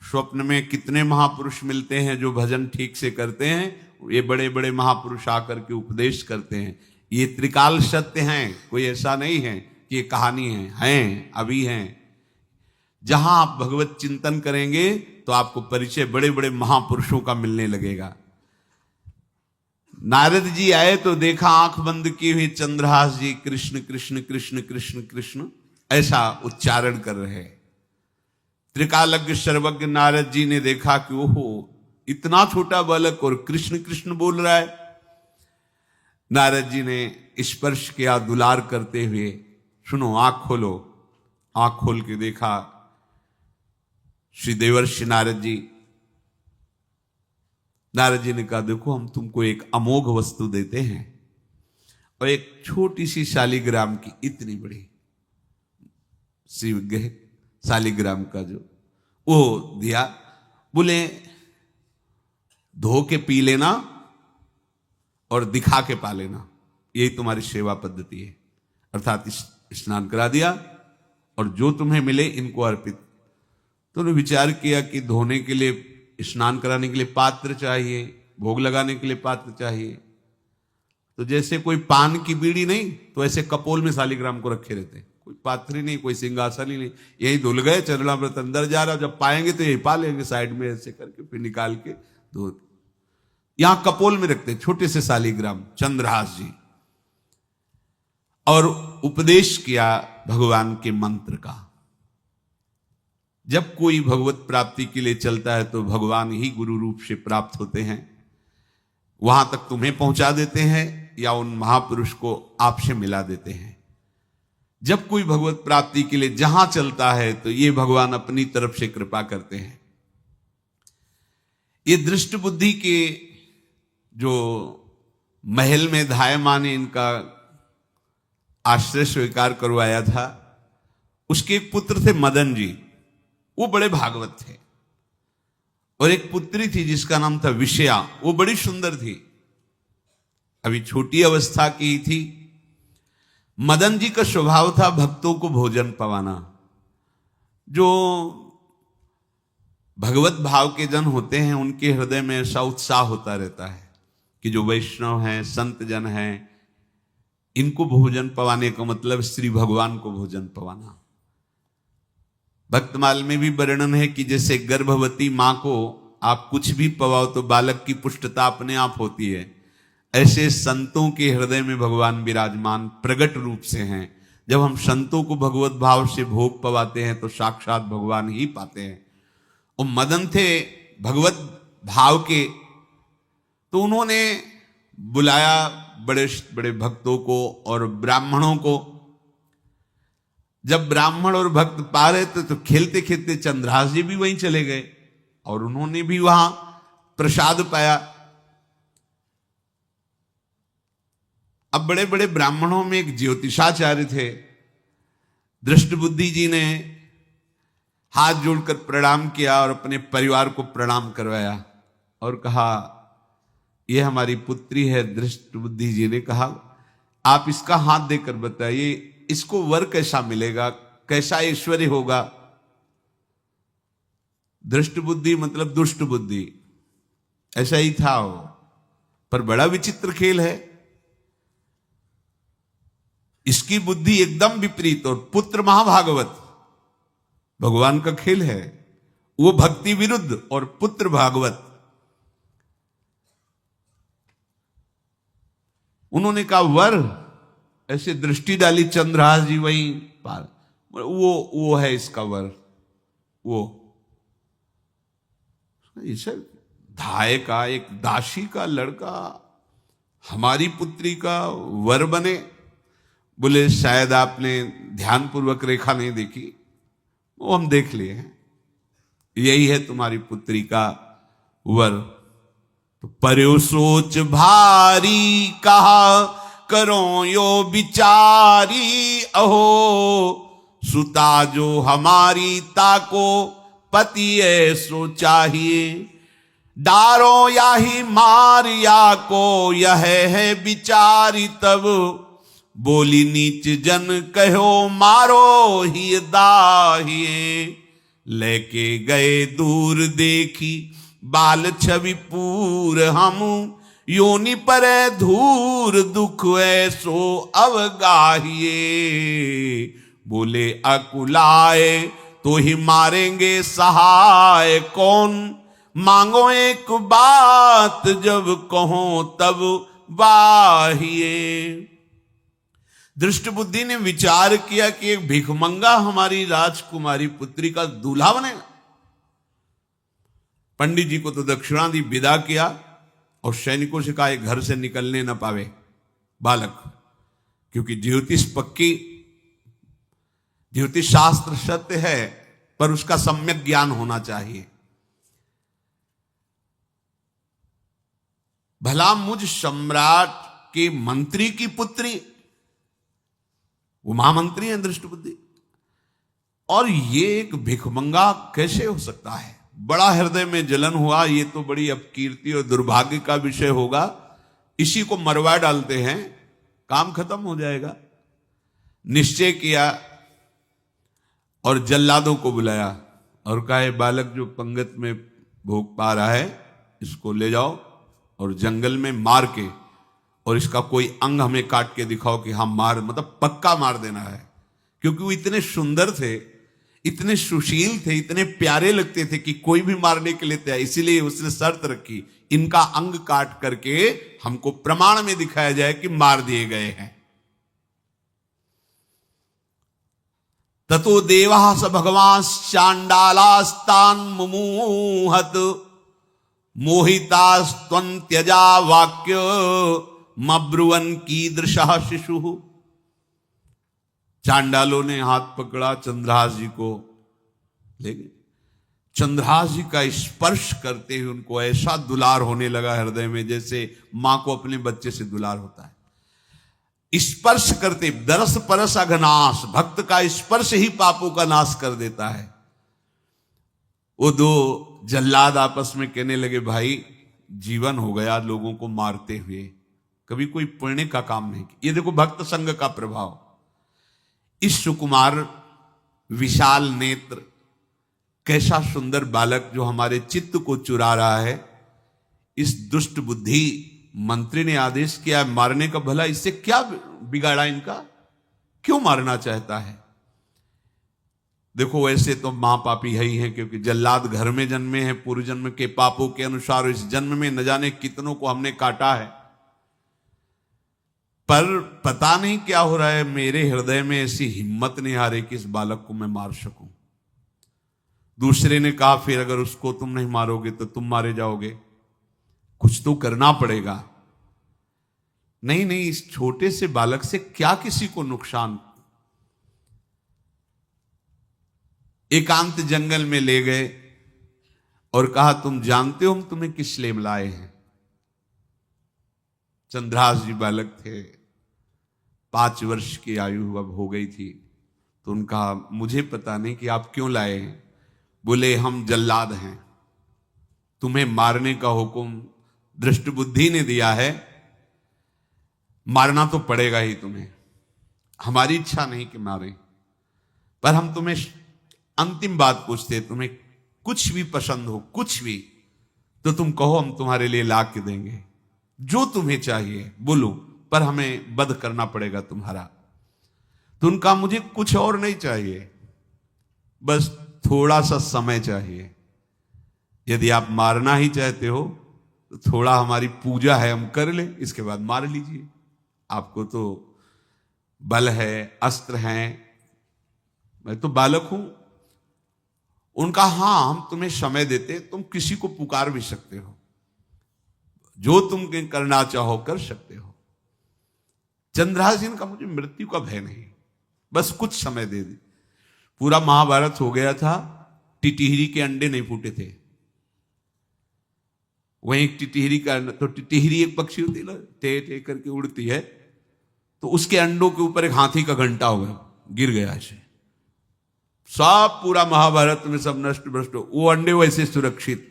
A: स्वप्न में कितने महापुरुष मिलते हैं जो भजन ठीक से करते हैं, ये बड़े बड़े महापुरुष आकर के उपदेश करते हैं। ये त्रिकाल सत्य हैं, कोई ऐसा नहीं है कि ये कहानी हैं, अभी हैं। जहां आप भगवत चिंतन करेंगे तो आपको परिचय बड़े बड़े महापुरुषों का मिलने लगेगा। नारद जी आए तो देखा आंख बंद की हुई चंद्रहास जी कृष्ण कृष्ण कृष्ण कृष्ण कृष्ण ऐसा उच्चारण कर रहे। त्रिकालज्ञ सर्वज्ञ नारद जी ने देखा कि ओहो, इतना छोटा बालक और कृष्ण कृष्ण बोल रहा है। नारद जी ने स्पर्श किया दुलार करते हुए, सुनो आंख खोलो। आंख खोल के देखा श्री देवर्षि नारद जी। नारद जी ने कहा देखो हम तुमको एक अमोघ वस्तु देते हैं, और एक छोटी सी शालिग्राम की इतनी बड़ी शिवग्रह शालिग्राम का जो वो दिया। बोले धो के पी लेना और दिखा के पा लेना, यही तुम्हारी सेवा पद्धति है। अर्थात स्नान करा दिया और जो तुम्हें मिले इनको अर्पित। तो उन्होंने विचार किया कि धोने के लिए, स्नान कराने के लिए पात्र चाहिए, भोग लगाने के लिए पात्र चाहिए। तो जैसे कोई पान की बीड़ी नहीं, तो ऐसे कपोल में शालिग्राम को रखे रहते, कोई पात्र ही नहीं, कोई सिंहासन ही नहीं, यही धुल गए। चरणामृत अंदर जा रहा, जब पाएंगे तो यही पा लेंगे, साइड में ऐसे करके फिर निकाल के धो। यहां कपोल में रखते छोटे से शालिग्राम चंद्रहास जी, और उपदेश किया भगवान के मंत्र का। जब कोई भगवत प्राप्ति के लिए चलता है तो भगवान ही गुरु रूप से प्राप्त होते हैं, वहां तक तुम्हें पहुंचा देते हैं या उन महापुरुष को आपसे मिला देते हैं। जब कोई भगवत प्राप्ति के लिए जहां चलता है तो ये भगवान अपनी तरफ से कृपा करते हैं। ये दृष्ट बुद्धि के जो महल में धायमा ने इनका आश्रय स्वीकार करवाया था, उसके एक पुत्र थे मदन जी, वो बड़े भागवत थे। और एक पुत्री थी जिसका नाम था विषया, वो बड़ी सुंदर थी, अभी छोटी अवस्था की थी। मदन जी का स्वभाव था भक्तों को भोजन पवाना। जो भगवत भाव के जन होते हैं, उनके हृदय में ऐसा उत्साह होता रहता है कि जो वैष्णव हैं, संत जन हैं, इनको भोजन पवाने का मतलब श्री भगवान को भोजन पवाना। भक्तमाल में भी वर्णन है कि जैसे गर्भवती मां को आप कुछ भी पवाओ तो बालक की पुष्टता अपने आप होती है, ऐसे संतों के हृदय में भगवान विराजमान प्रगट रूप से हैं। जब हम संतों को भगवत भाव से भोग पवाते हैं तो साक्षात भगवान ही पाते हैं। और मदन थे भगवत भाव के, तो उन्होंने बुलाया बड़े बड़े भक्तों को और ब्राह्मणों को। जब ब्राह्मण और भक्त पा रहे थे तो खेलते खेलते चंद्रहास जी भी वहीं चले गए और उन्होंने भी वहां प्रसाद पाया। अब बड़े बड़े ब्राह्मणों में एक ज्योतिषाचार्य थे। दृष्टबुद्धि जी ने हाथ जोड़कर प्रणाम किया और अपने परिवार को प्रणाम करवाया और कहा, यह हमारी पुत्री है। दृष्टबुद्धि जी ने कहा, आप इसका हाथ देकर बताइए, इसको वर कैसा मिलेगा, कैसा ऐश्वर्य होगा। दृष्टबुद्धि मतलब दुष्ट बुद्धि, ऐसा ही था वो। पर बड़ा विचित्र खेल है, इसकी बुद्धि एकदम विपरीत और पुत्र महाभागवत। भगवान का खेल है, वो भक्ति विरुद्ध और पुत्र भागवत। उन्होंने कहा वर, ऐसे दृष्टि डाली चंद्रहास जी वहीं पार, वो है इसका वर। वो इसे धाय का एक दासी का लड़का हमारी पुत्री का वर बने। बोले शायद आपने ध्यानपूर्वक रेखा नहीं देखी, वो हम देख लिए हैं, यही है तुम्हारी पुत्री का वर। तो पर्यो सोच भारी कहा करो यो विचारी, अहो सुता जो हमारी ताको पति ऐसो चाहिए। डारो या ही मार या को यह है विचारी, तब बोली नीच जन कहो मारो ही दाहिए। लेके गए दूर देखी बाल छवि पूर, हम योनि पर धूर दुख ऐसो अवगाहिए। बोले अकुलाए तो ही मारेंगे सहाय कौन, मांगो एक बात जब कहो तब वाहिए। दृष्टबुद्धि ने विचार किया कि एक भिखमंगा हमारी राजकुमारी पुत्री का दूल्हा बनेगा। पंडित जी को तो दक्षिणा दी, विदा किया और सैनिकों से कहा घर से निकलने न पावे बालक, क्योंकि ज्योतिष पक्की, ज्योतिष शास्त्र सत्य है पर उसका सम्यक ज्ञान होना चाहिए। भला मुझ सम्राट के मंत्री की पुत्री, वो महामंत्री है दृष्टबुद्धि, और ये एक भिखमंगा कैसे हो सकता है। बड़ा हृदय में जलन हुआ, ये तो बड़ी अपकीर्ति और दुर्भाग्य का विषय होगा, इसी को मरवा डालते हैं, काम खत्म हो जाएगा। निश्चय किया और जल्लादों को बुलाया और कहा बालक जो पंगत में भोग पा रहा है इसको ले जाओ और जंगल में मार के, और इसका कोई अंग हमें काट के दिखाओ कि हम मार, मतलब पक्का मार देना है। क्योंकि वो इतने सुंदर थे, इतने सुशील थे, इतने प्यारे लगते थे कि कोई भी मारने के लिए तैयार। इसीलिए उसने शर्त रखी, इनका अंग काट करके हमको प्रमाण में दिखाया जाए कि मार दिए गए हैं। ततो देवास भगवान चांडालास्तान मुमुहत मोहितास्त्वन्त्यजा वाक्य मब्रुवन कीदृशः शिशु। चांडालों ने हाथ पकड़ा चंद्रहास जी को, लेकिन चंद्रहास जी का स्पर्श करते हुए उनको ऐसा दुलार होने लगा हृदय में, जैसे मां को अपने बच्चे से दुलार होता है। स्पर्श करते, दरस परस अघनाश, भक्त का स्पर्श ही पापों का नाश कर देता है। वो दो जल्लाद आपस में कहने लगे, भाई जीवन हो गया लोगों को मारते हुए, कभी कोई पुण्य का काम नहीं किया। ये देखो भक्त संग का प्रभाव। इस सुकुमार विशाल नेत्र, कैसा सुंदर बालक जो हमारे चित्त को चुरा रहा है। इस दुष्ट बुद्धि मंत्री ने आदेश किया मारने का, भला इससे क्या बिगाड़ा इनका, क्यों मारना चाहता है। देखो वैसे तो मां पापी है ही है, क्योंकि जल्लाद घर में जन्मे हैं, पूर्व जन्म के पापों के अनुसार इस जन्म में न जाने कितनों को हमने काटा है। पर पता नहीं क्या हो रहा है, मेरे हृदय में ऐसी हिम्मत नहीं आ रही कि इस बालक को मैं मार सकूं। दूसरे ने कहा फिर अगर उसको तुम नहीं मारोगे तो तुम मारे जाओगे, कुछ तो करना पड़ेगा। नहीं नहीं, इस छोटे से बालक से क्या किसी को नुकसान। एकांत जंगल में ले गए और कहा तुम जानते हो हम तुम्हें किस लिए बुलाए हैं। चंद्रहास जी बालक थे, 5 वर्ष की आयु अब हो गई थी। तो उनका मुझे पता नहीं कि आप क्यों लाए हैं। बोले हम जल्लाद हैं, तुम्हें मारने का हुक्म दृष्ट बुद्धि ने दिया है, मारना तो पड़ेगा ही तुम्हें। हमारी इच्छा नहीं कि मारें, पर हम तुम्हें अंतिम बात पूछते, तुम्हें कुछ भी पसंद हो, कुछ भी, तो तुम कहो हम तुम्हारे लिए ला के देंगे, जो तुम्हें चाहिए बोलो, पर हमें वध करना पड़ेगा तुम्हारा। तो उनका मुझे कुछ और नहीं चाहिए, बस थोड़ा सा समय चाहिए। यदि आप मारना ही चाहते हो तो थोड़ा हमारी पूजा है हम कर ले, इसके बाद मार लीजिए। आपको तो बल है, अस्त्र हैं, मैं तो बालक हूं। उनका हां हम तुम्हें समय देते, तुम किसी को पुकार भी सकते हो, जो तुम करना चाहो कर सकते हो। चंद्रहास जी का मुझे मृत्यु का भय नहीं, बस कुछ समय दे दे। पूरा महाभारत हो गया था, टिटिहरी के अंडे नहीं फूटे थे। वहीं टिटिहरी का, तो टिटिहरी एक पक्षी होती है, टे टे करके उड़ती है, तो उसके अंडों के ऊपर एक हाथी का घंटा हुआ, गिर गया ऐसे। सब पूरा महाभारत में सब नष्ट भ्रष्ट, वो अंडे वैसे सुरक्षित।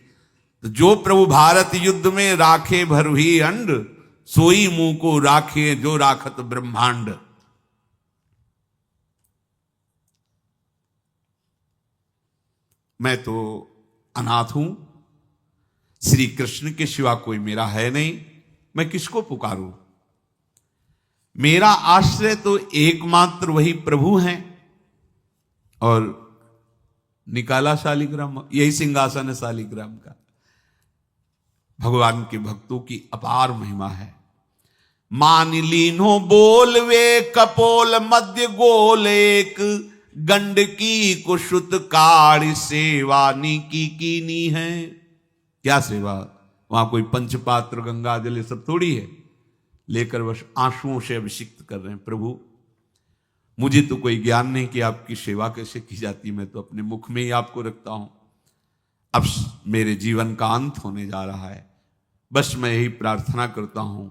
A: तो जो प्रभु भारत युद्ध में राखे भरही अंड, सोई मुंह को राखे जो राखत ब्रह्मांड। मैं तो अनाथ हूं, श्री कृष्ण के सिवा कोई मेरा है नहीं, मैं किसको पुकारूं। मेरा आश्रय तो एकमात्र वही प्रभु हैं। और निकाला शालिग्राम, यही सिंहासन है शालिग्राम का। भगवान के भक्तों की अपार महिमा है। मान लीनो बोलवे कपोल मध्य गोल, एक गंडकी कुशुत कारी सेवा नी कीनी है। क्या सेवा, वहां कोई पंचपात्र गंगा जल ये सब थोड़ी है, लेकर बस आंसुओं से अभिषिक्त कर रहे हैं। प्रभु मुझे तो कोई ज्ञान नहीं कि आपकी सेवा कैसे की जाती, मैं तो अपने मुख में ही आपको रखता हूं। अब मेरे जीवन का अंत होने जा रहा है, बस मैं यही प्रार्थना करता हूं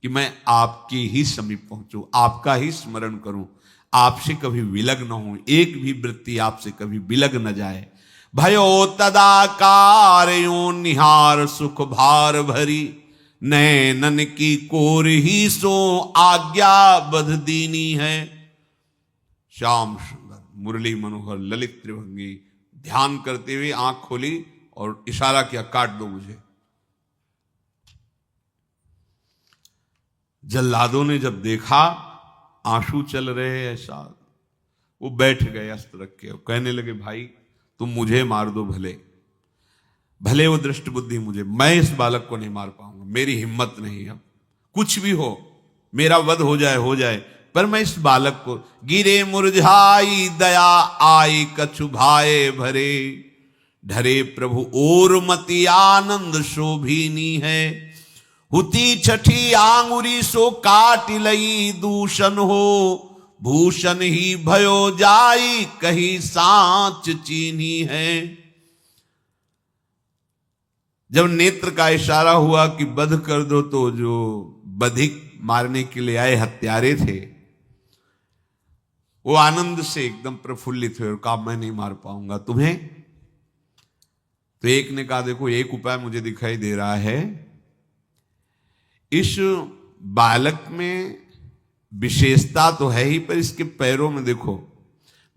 A: कि मैं आपके ही समीप पहुंचूं, आपका ही स्मरण करूं, आपसे कभी विलग न हो, एक भी वृत्ति आपसे कभी विलग न जाए। भयो तदाकार यो निहार सुख भार भरी, नैनन की कोर ही सो आज्ञा बध दीनी है। श्याम सुंदर मुरली मनोहर ललित त्रिभंगी ध्यान करते हुए आंख खोली और इशारा किया, काट दो मुझे। जल्लादों ने जब देखा आंसू चल रहे ऐसा, वो बैठ गए अस्त्र रख के, कहने लगे भाई तुम मुझे मार दो, भले भले वो दृष्ट बुद्धि मुझे, मैं इस बालक को नहीं मार पाऊंगा, मेरी हिम्मत नहीं। अब कुछ भी हो, मेरा वध हो जाए, पर मैं इस बालक को, गिरे मुरझाई दया आई कछु भाए भरे, ढरे प्रभु और मति आनंद शोभिनी है। हुती छठी आंगुरी सो काट लई दूषण हो, भूषण ही भयो जाई कहीं सांच चीनी है। जब नेत्र का इशारा हुआ कि वध कर दो, तो जो बधिक मारने के लिए आए हत्यारे थे वो आनंद से एकदम प्रफुल्लित हुए और कहा मैं नहीं मार पाऊंगा तुम्हें। तो एक ने कहा देखो एक उपाय मुझे दिखाई दे रहा है, इस बालक में विशेषता तो है ही, पर इसके पैरों में देखो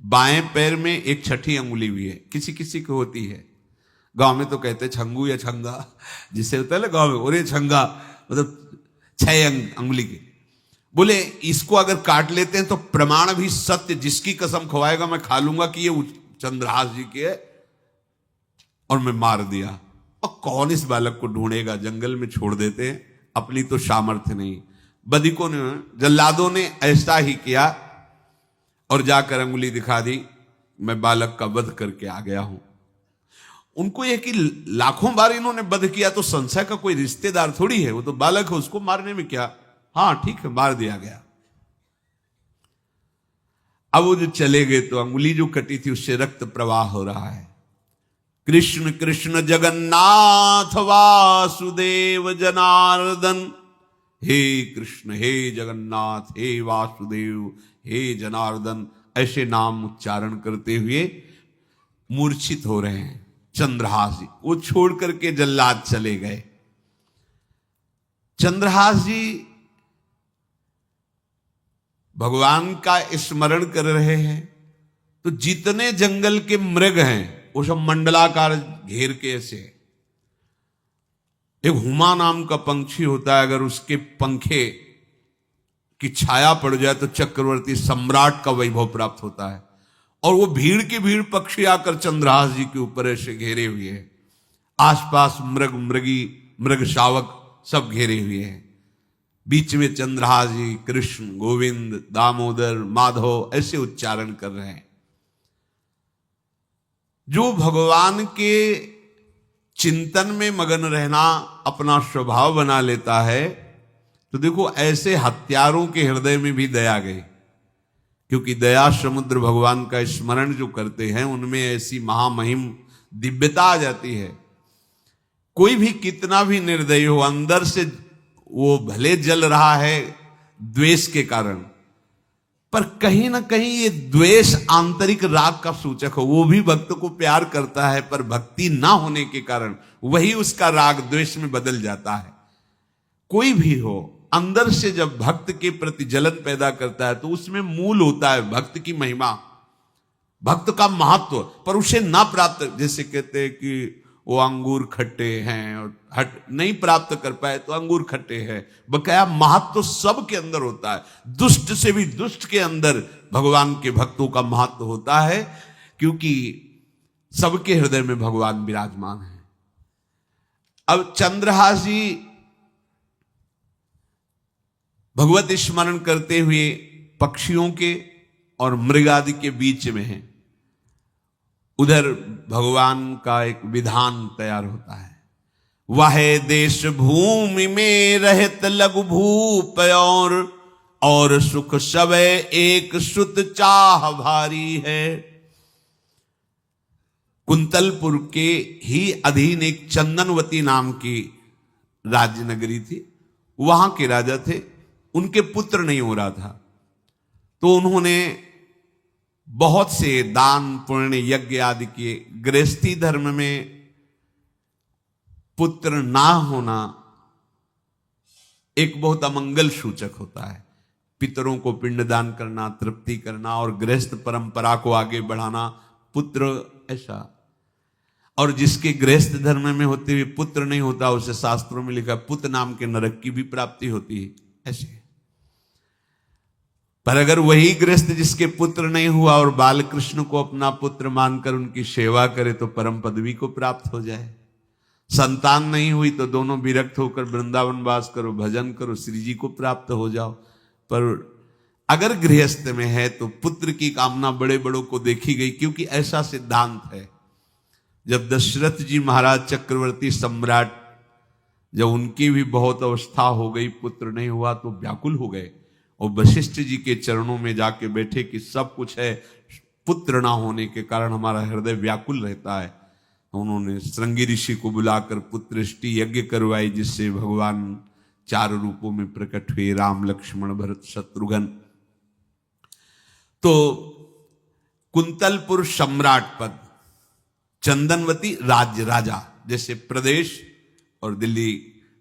A: बाएं पैर में एक छठी अंगुली भी है, किसी किसी को होती है। गांव में तो कहते छंगू या छंगा, जिससे होता है ना गांव में, और छंगा मतलब 6 अंगुली के। बोले इसको अगर काट लेते हैं तो प्रमाण भी सत्य, जिसकी कसम खवाएगा मैं खा लूंगा कि ये चंद्रहास जी के है, और मैं मार दिया। और कौन इस बालक को ढूंढेगा, जंगल में छोड़ देते हैं, अपनी तो सामर्थ्य नहीं। बदिकों ने, जल्लादों ने ऐसा ही किया और जाकर अंगुली दिखा दी, मैं बालक का वध करके आ गया हूं। उनको यह कि लाखों बार इन्होंने वध किया तो संशय का कोई रिश्तेदार थोड़ी है, वो तो बालक है, उसको मारने में क्या। हाँ ठीक है, मार दिया गया। अब वो जो चले गए तो अंगुली जो कटी थी उससे रक्त प्रवाह हो रहा है। कृष्ण कृष्ण जगन्नाथ वासुदेव जनार्दन, हे कृष्ण हे जगन्नाथ हे वासुदेव हे जनार्दन, ऐसे नाम उच्चारण करते हुए मूर्छित हो रहे हैं चंद्रहास जी। वो छोड़ करके जल्लाद चले गए। चंद्रहास जी भगवान का स्मरण कर रहे हैं, तो जितने जंगल के मृग हैं वो सब मंडलाकार घेर के ऐसे। एक हुमा नाम का पंछी होता है, अगर उसके पंखे की छाया पड़ जाए तो चक्रवर्ती सम्राट का वैभव प्राप्त होता है। और वो भीड़ की भीड़ पक्षी आकर चंद्रहास जी के ऊपर ऐसे घेरे हुए हैं। आसपास मृग मृगी मृग शावक सब घेरे हुए हैं। बीच में चंद्रहास जी कृष्ण गोविंद दामोदर माधव ऐसे उच्चारण कर रहे हैं। जो भगवान के चिंतन में मगन रहना अपना स्वभाव बना लेता है, तो देखो ऐसे हत्यारों के हृदय में भी दया गई, क्योंकि दया समुद्र भगवान का स्मरण जो करते हैं उनमें ऐसी महामहिम दिव्यता आ जाती है। कोई भी कितना भी निर्दयी हो, अंदर से वो भले जल रहा है द्वेष के कारण, पर कहीं ना कहीं ये द्वेष आंतरिक राग का सूचक हो। वो भी भक्त को प्यार करता है, पर भक्ति ना होने के कारण वही उसका राग द्वेष में बदल जाता है। कोई भी हो, अंदर से जब भक्त के प्रति जलन पैदा करता है तो उसमें मूल होता है भक्त की महिमा, भक्त का महत्व, पर उसे ना प्राप्त, जैसे कहते हैं कि वो अंगूर खट्टे हैं और हट नहीं प्राप्त कर पाए तो अंगूर खट्टे हैं। बकाया महत्व तो सब के अंदर होता है। दुष्ट से भी दुष्ट के अंदर भगवान के भक्तों का महत्व होता है, क्योंकि सबके हृदय में भगवान विराजमान है। अब चंद्रहास जी भगवत स्मरण करते हुए पक्षियों के और मृग आदि के बीच में हैं। उधर भगवान का एक विधान तैयार होता है। वह देश भूमि में रहत लघु भूप और सुख सवै एक सुत चाह भारी है। कुंतलपुर के ही अधीन एक चंदनवती नाम की राज्य नगरी थी। वहां के राजा थे, उनके पुत्र नहीं हो रहा था, तो उन्होंने बहुत से दान पुण्य यज्ञ आदि किए। गृहस्थी धर्म में पुत्र ना होना एक बहुत अमंगल सूचक होता है। पितरों को पिंडदान करना, तृप्ति करना और गृहस्थ परंपरा को आगे बढ़ाना, पुत्र ऐसा। और जिसके गृहस्थ धर्म में होते हुए पुत्र नहीं होता, उसे शास्त्रों में लिखा पुत्र नाम के नरक की भी प्राप्ति होती है, ऐसे। पर अगर वही गृहस्थ जिसके पुत्र नहीं हुआ और बाल कृष्ण को अपना पुत्र मानकर उनकी सेवा करे तो परम पदवी को प्राप्त हो जाए। संतान नहीं हुई तो दोनों विरक्त होकर वृंदावन वास करो, भजन करो, श्री जी को प्राप्त हो जाओ। पर अगर गृहस्थ में है तो पुत्र की कामना बड़े बड़ों को देखी गई, क्योंकि ऐसा सिद्धांत है। जब दशरथ जी महाराज चक्रवर्ती सम्राट, जब उनकी भी बहुत अवस्था हो गई, पुत्र नहीं हुआ तो व्याकुल हो गए और वशिष्ठ जी के चरणों में जाके बैठे कि सब कुछ है, पुत्र ना होने के कारण हमारा हृदय व्याकुल रहता है। उन्होंने श्रृंगी ऋषि को बुलाकर पुत्रष्टि यज्ञ करवाई, जिससे भगवान 4 रूपों में प्रकट हुए, राम लक्ष्मण भरत शत्रुघ्न। तो कुंतलपुर सम्राट पद, चंदनवती राज्य राजा, जैसे प्रदेश, और दिल्ली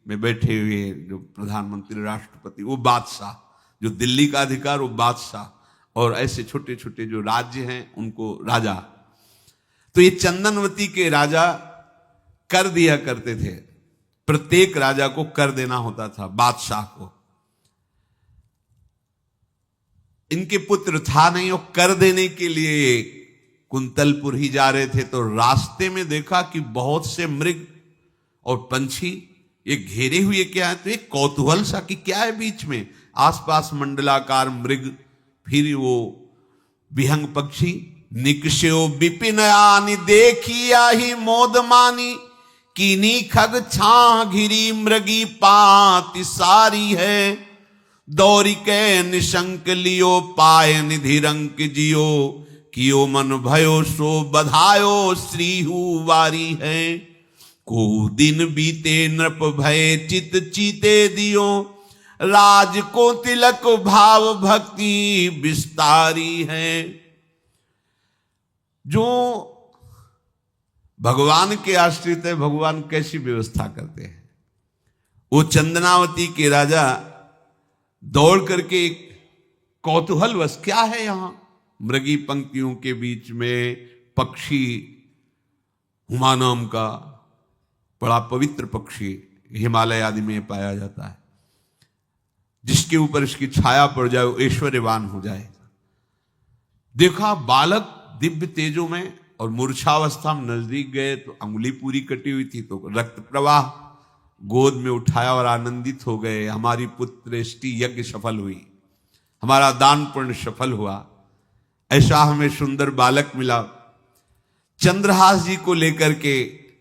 A: में बैठे हुए जो प्रधानमंत्री राष्ट्रपति वो बादशाह, जो दिल्ली का अधिकार वो बादशाह, और ऐसे छोटे छोटे जो राज्य हैं उनको राजा। तो ये चंदनवती के राजा कर दिया करते थे, प्रत्येक राजा को कर देना होता था, बादशाह को। इनके पुत्र था नहीं, और कर देने के लिए कुंतलपुर ही जा रहे थे तो रास्ते में देखा कि बहुत से मृग और पंछी ये घेरे हुए क्या है, तो एक कौतूहल सा कि क्या है बीच में, आसपास मंडलाकार मृग, फिर वो विहंग पक्षी। निकष्यो विपिन आनि देखिया ही मोद मानी, कीनी खग छा घिरी मृगी पाति सारी है, दौरी के निशंक लियो पाए निधि रंक जियो, कियो मन भयो सो बधायो श्रीहु वारी है, को दिन बीते नृप भय चित चीते दियो, राज को तिलक भाव भक्ति विस्तारी है। जो भगवान के आश्रित है, भगवान कैसी व्यवस्था करते हैं। वो चंदनावती के राजा दौड़ करके एक कौतूहलवश, क्या है यहां, मृगी पंक्तियों के बीच में पक्षी, हुमा नाम का बड़ा पवित्र पक्षी हिमालय आदि में पाया जाता है, जिसके ऊपर इसकी छाया पड़ जाए वो ऐश्वर्यवान हो जाए। देखा बालक दिव्य तेजों में, और मूर्छावस्था में नजदीक गए तो अंगुली पूरी कटी हुई थी, तो रक्त प्रवाह, गोद में उठाया और आनंदित हो गए, हमारी पुत्रेष्टि यज्ञ सफल हुई, हमारा दान पुण्य सफल हुआ, ऐसा हमें सुंदर बालक मिला। चंद्रहास जी को लेकर के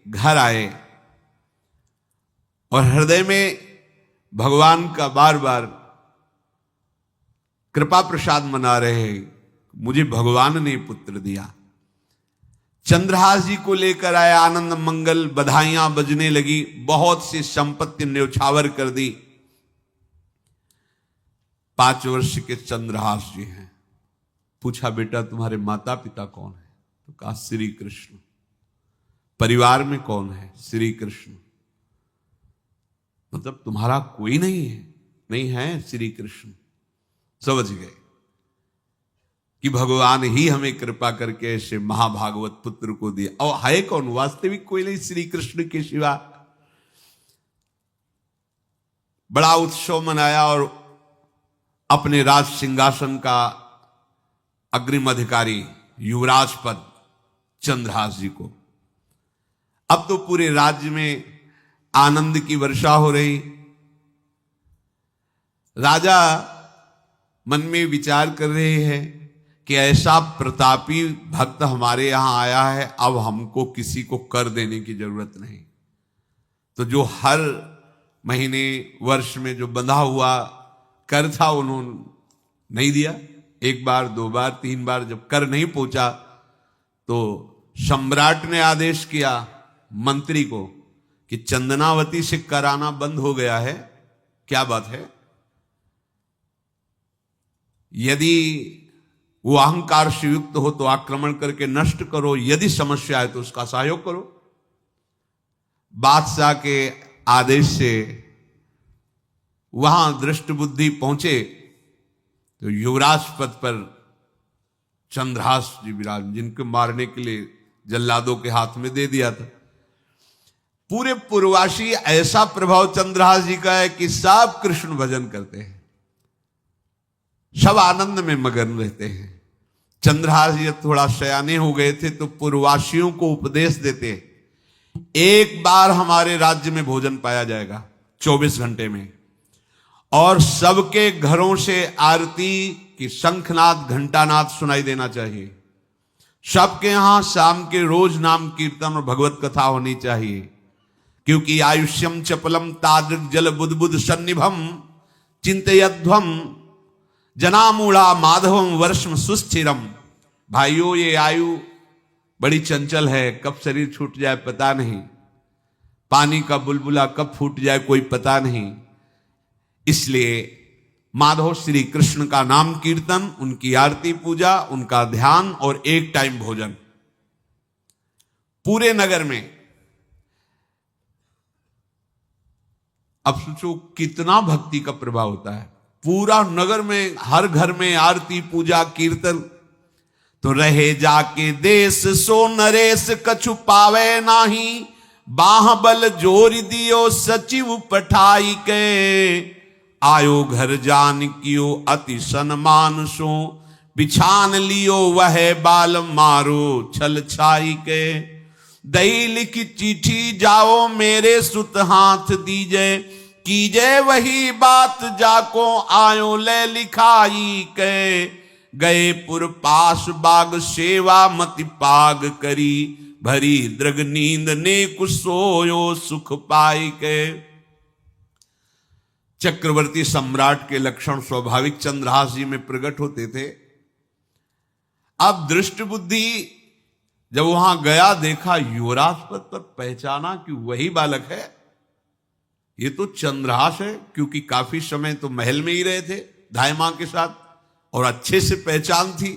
A: घर आए और हृदय में भगवान का बार बार कृपा प्रसाद मना रहे हैं, मुझे भगवान ने पुत्र दिया। चंद्रहास जी को लेकर आए, आनंद मंगल, बधाइयां बजने लगी, बहुत सी संपत्ति न्यौछावर कर दी। 5 वर्ष के चंद्रहास जी हैं। पूछा बेटा तुम्हारे माता पिता कौन है, तो कहा श्री कृष्ण। परिवार में कौन है, श्री कृष्ण। मतलब तुम्हारा कोई नहीं है, नहीं है श्री कृष्ण। समझ गए कि भगवान ही हमें कृपा करके ऐसे महाभागवत पुत्र को दिया। और है कौन, वास्तविक कोई नहीं श्री कृष्ण के सिवा। बड़ा उत्सव मनाया और अपने राज सिंहासन का अग्रिम अधिकारी युवराज पद चंद्रहास जी को। अब तो पूरे राज्य में आनंद की वर्षा हो रही। राजा मन में विचार कर रहे हैं कि ऐसा प्रतापी भक्त हमारे यहां आया है, अब हमको किसी को कर देने की जरूरत नहीं। तो जो हर महीने वर्ष में जो बंधा हुआ कर था उन्होंने नहीं दिया। 1 बार 2 बार 3 बार जब कर नहीं पहुंचा तो सम्राट ने आदेश किया मंत्री को कि चंदनावती से कर आना बंद हो गया है। क्या बात है? यदि वो अहंकार से युक्त हो तो आक्रमण करके नष्ट करो, यदि समस्या है तो उसका सहयोग करो। बादशाह के आदेश से वहां दृष्ट बुद्धि पहुंचे तो युवराज पद पर चंद्रहास जी विराज, जिनको मारने के लिए जल्लादों के हाथ में दे दिया था। पूरे पूर्वासी ऐसा प्रभाव चंद्रहास जी का है कि सब कृष्ण भजन करते हैं, सब आनंद में मगन रहते हैं। चंद्रहास जी थोड़ा सयाने हो गए थे तो पूर्ववासियों को उपदेश देते, एक बार हमारे राज्य में भोजन पाया जाएगा 24 घंटे में, और सबके घरों से आरती की शंखनाद घंटानाद सुनाई देना चाहिए। सबके यहां शाम के रोज नाम कीर्तन और भगवत कथा होनी चाहिए, क्योंकि आयुष्यम चपलम तादृक जल बुद्बुद सन्निभम चिंतयध्वम जनामूढ़ा माधवम वर्षम सुस्थिरम। भाइयों, ये आयु बड़ी चंचल है, कब शरीर छूट जाए पता नहीं, पानी का बुलबुला कब फूट जाए कोई पता नहीं। इसलिए माधव श्री कृष्ण का नाम कीर्तन, उनकी आरती पूजा, उनका ध्यान और एक टाइम भोजन पूरे नगर में। अब सोचो कितना भक्ति का प्रभाव होता है। पूरा नगर में हर घर में आरती पूजा कीर्तन। तो रहे जाके देश सो नरेश कछु पावे नाही, बाहबल जोर दियो सचिव पठाई के, आयो घर जान कियो अति सन्मान सो, बिछान लियो वह बाल मारो छल छाई के, दई लिखी चिट्ठी जाओ मेरे सुत हाथ दीजे, कीजे वही बात जाको आयो ले लिखाई के, गए पुर पास बाग सेवा मति पाग करी, भरी दृग नींद ने कुसोयो सुख पाई के। चक्रवर्ती सम्राट के लक्षण स्वाभाविक चंद्रहास जी में प्रकट होते थे। अब दृष्ट बुद्धि जब वहां गया, देखा युवराज पद पर, पहचाना कि वही बालक है, ये तो चंद्रहास है, क्योंकि काफी समय तो महल में ही रहे थे धाय मां के साथ और अच्छे से पहचान थी।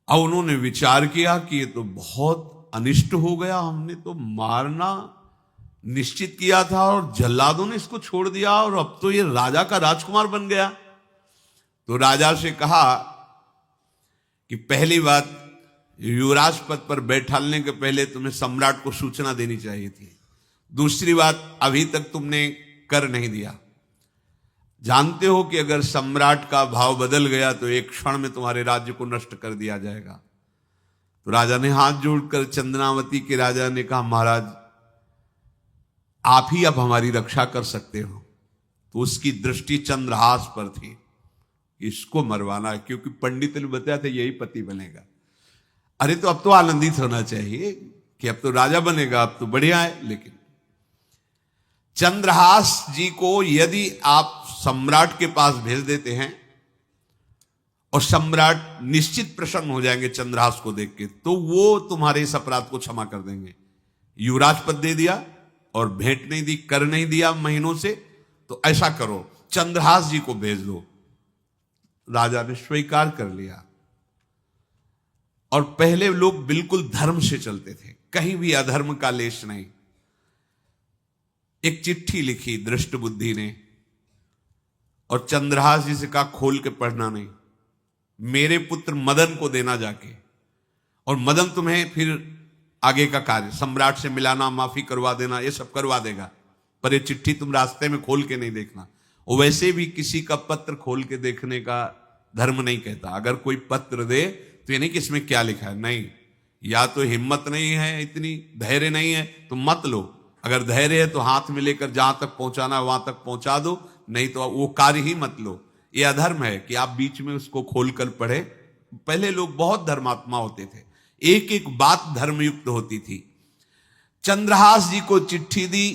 A: अब उन्होंने विचार किया कि ये तो बहुत अनिष्ट हो गया, हमने तो मारना निश्चित किया था और जल्लादों ने इसको छोड़ दिया और अब तो ये राजा का राजकुमार बन गया। तो राजा से कहा कि पहली बात, युवराज पद पर बैठालने के पहले तुम्हें सम्राट को सूचना देनी चाहिए थी। दूसरी बात, अभी तक तुमने कर नहीं दिया। जानते हो कि अगर सम्राट का भाव बदल गया तो एक क्षण में तुम्हारे राज्य को नष्ट कर दिया जाएगा। तो राजा ने हाथ जोड़कर चंद्रावती के राजा ने कहा, महाराज आप ही अब हमारी रक्षा कर सकते हो। तो उसकी दृष्टि चंद्रहास पर थी, इसको मरवाना है, क्योंकि पंडित ने बताया था यही पति बनेगा। अरे तो अब तो आनंदित होना चाहिए कि अब तो राजा बनेगा, अब तो बढ़िया है। लेकिन चंद्रहास जी को यदि आप सम्राट के पास भेज देते हैं और सम्राट निश्चित प्रसन्न हो जाएंगे चंद्रहास को देख के, तो वो तुम्हारे इस अपराध को क्षमा कर देंगे। युवराज पद दे दिया और भेंट नहीं दी, कर नहीं दिया महीनों से, तो ऐसा करो चंद्रहास जी को भेज दो। राजा ने स्वीकार कर लिया। और पहले लोग बिल्कुल धर्म से चलते थे, कहीं भी अधर्म का लेश नहीं। एक चिट्ठी लिखी दृष्ट बुद्धि ने और चंद्रहास जी से कहा खोल के पढ़ना नहीं, मेरे पुत्र मदन को देना जाके, और मदन तुम्हें फिर आगे का कार्य सम्राट से मिलाना, माफी करवा देना, ये सब करवा देगा, पर ये चिट्ठी तुम रास्ते में खोल के नहीं देखना। और वैसे भी किसी का पत्र खोल के देखने का धर्म नहीं कहता। अगर कोई पत्र दे तो ये नहीं कि इसमें क्या लिखा है, नहीं, या तो हिम्मत नहीं है, इतनी धैर्य नहीं है तो मत लो। अगर धैर्य है तो हाथ में लेकर जहां तक पहुंचाना वहां तक पहुंचा दो, नहीं तो वो कार्य ही मत लो। ये अधर्म है कि आप बीच में उसको खोलकर पढ़े। पहले लोग बहुत धर्मात्मा होते थे, एक एक बात धर्मयुक्त होती थी। चंद्रहास जी को चिट्ठी दी,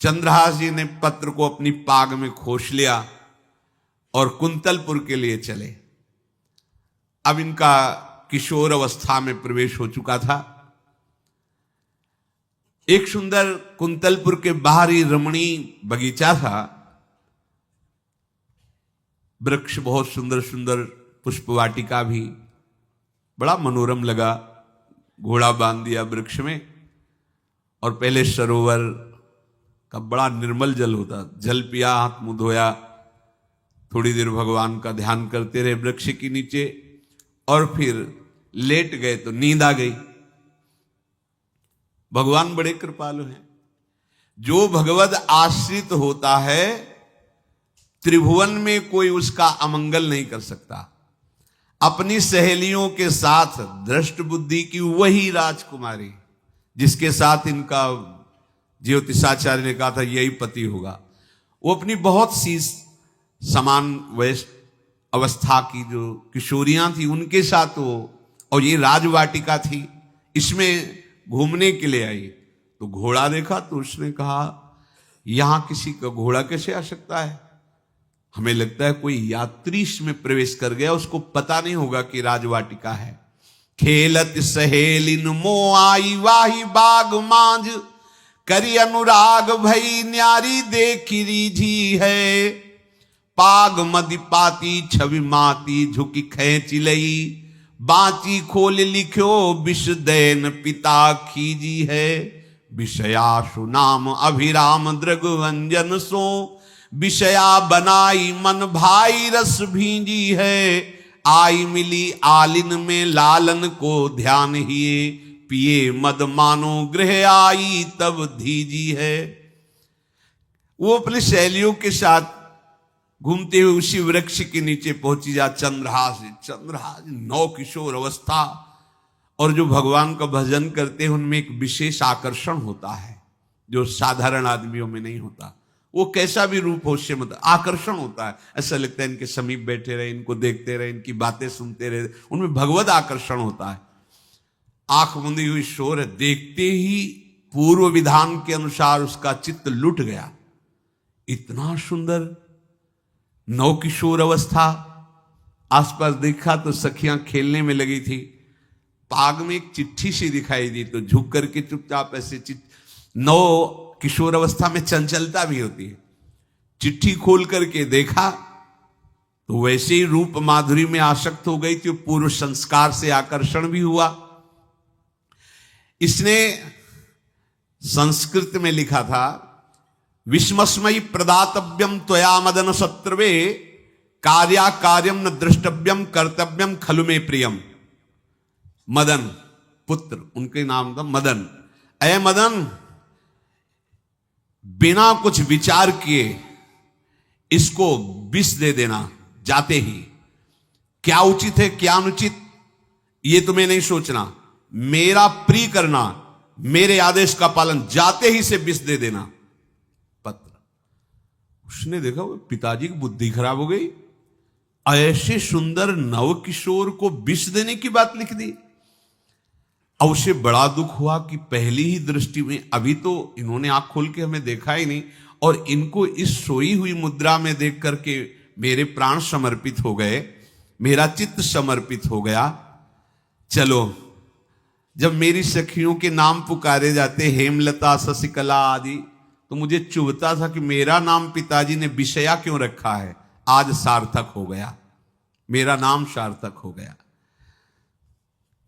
A: चंद्रहास जी ने पत्र को अपनी पाग में खोस लिया और कुंतलपुर के लिए चले। अब इनका किशोर अवस्था में प्रवेश हो चुका था। एक सुंदर कुंतलपुर के बाहरी रमणीय बगीचा था, वृक्ष बहुत सुंदर सुंदर, पुष्प वाटिका भी, बड़ा मनोरम लगा। घोड़ा बांध दिया वृक्ष में और पहले सरोवर का बड़ा निर्मल जल होता, जल पिया, हाथ मुंह धोया, थोड़ी देर भगवान का ध्यान करते रहे वृक्ष के नीचे और फिर लेट गए तो नींद आ गई। भगवान बड़े कृपालु हैं। जो भगवद आश्रित होता है त्रिभुवन में कोई उसका अमंगल नहीं कर सकता। अपनी सहेलियों के साथ दृष्ट बुद्धि की वही राजकुमारी जिसके साथ इनका ज्योतिषाचार्य ने कहा था यही पति होगा, वो अपनी बहुत सी समान वयस्क अवस्था की जो किशोरियां थी उनके साथ वो, और ये राजवाटिका थी, इसमें घूमने के लिए आई। तो घोड़ा देखा तो उसने कहा यहां किसी का घोड़ा कैसे आ सकता है, हमें लगता है कोई यात्री इसमें प्रवेश कर गया, उसको पता नहीं होगा कि राजवाटिका है। खेलत सहेलिन मो आई वाही बाग मांझ, करी अनुराग भई न्यारी देखी रीझी है। पाग मदि पाती छवि माती झुकी खेच लई, बाची खोल लिख्यो विष दैन पिता खीजी है। विषयासु नाम अभिराम दृग वंजन सो, विषया बनाई मन भाई रस भींजी है, आई मिली आलिन में लालन को ध्यान हिए, पिए मद मानो गृह आई तब धीजी है। वो अपने शैलियों के साथ घूमते हुए उसी वृक्ष के नीचे पहुंची जा चंद्रहास। चंद्रहास नौ किशोर अवस्था, और जो भगवान का भजन करते हैं उनमें एक विशेष आकर्षण होता है जो साधारण आदमियों में नहीं होता। वो कैसा भी रूप हो उससे मतलब आकर्षण होता है, ऐसा लगता है इनके समीप बैठे रहे, इनको देखते रहे, इनकी बातें सुनते रहे, उनमें भगवत आकर्षण होता है। आंख मुंदी हुई शोर है, देखते ही पूर्व विधान के अनुसार उसका चित्त लुट गया। इतना सुंदर नौ किशोर अवस्था, आसपास देखा तो सखियां खेलने में लगी थी। पाग में एक चिट्ठी सी दिखाई दी तो झुक करके चुपचाप ऐसे नौ किशोर अवस्था में चंचलता भी होती है, चिट्ठी खोल करके देखा तो वैसे ही रूप माधुरी में आसक्त हो गई थी। पूर्व संस्कार से आकर्षण भी हुआ। इसने संस्कृत में लिखा था, विस्मस्मयी प्रदातव्यम त्वया मदन शत्रवे, कार्या कार्यम न द्रष्टव्यम कर्तव्यम खलु में प्रियम। मदन पुत्र, उनके नाम था मदन। अय मदन, बिना कुछ विचार किए इसको विष दे देना जाते ही। क्या उचित है क्या अनुचित ये तुम्हें नहीं सोचना, मेरा प्रिय करना, मेरे आदेश का पालन, जाते ही से विष दे देना। पत्र उसने देखा वो पिताजी की बुद्धि खराब हो गई, ऐसे सुंदर नव किशोर को विष देने की बात लिख दी। अब उसे बड़ा दुख हुआ कि पहली ही दृष्टि में, अभी तो इन्होंने आंख खोल के हमें देखा ही नहीं, और इनको इस सोई हुई मुद्रा में देख करके मेरे प्राण समर्पित हो गए, मेरा चित्त समर्पित हो गया। चलो, जब मेरी सखियों के नाम पुकारे जाते, हेमलता शशिकला आदि, तो मुझे चुभता था कि मेरा नाम पिताजी ने विषया क्यों रखा है। आज सार्थक हो गया, मेरा नाम सार्थक हो गया।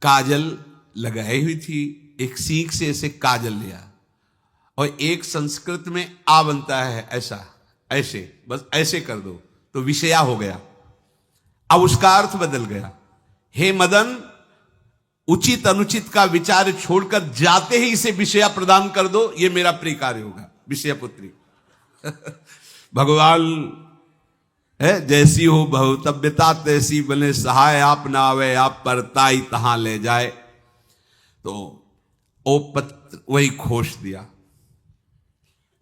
A: काजल लगाई हुई थी, एक सीख से ऐसे काजल लिया, और एक संस्कृत में आ बनता है ऐसा, ऐसे बस ऐसे कर दो तो विषया हो गया। अब उसका अर्थ बदल गया, हे मदन, उचित अनुचित का विचार छोड़कर जाते ही इसे विषया प्रदान कर दो, ये मेरा प्रिय कार्य होगा। विषया पुत्री भगवान है, जैसी हो भवतव्यता तैसी बने सहाय, आप ना आवे आप परताई तहां ले जाए। तो ओ पत्र वही खोश दिया,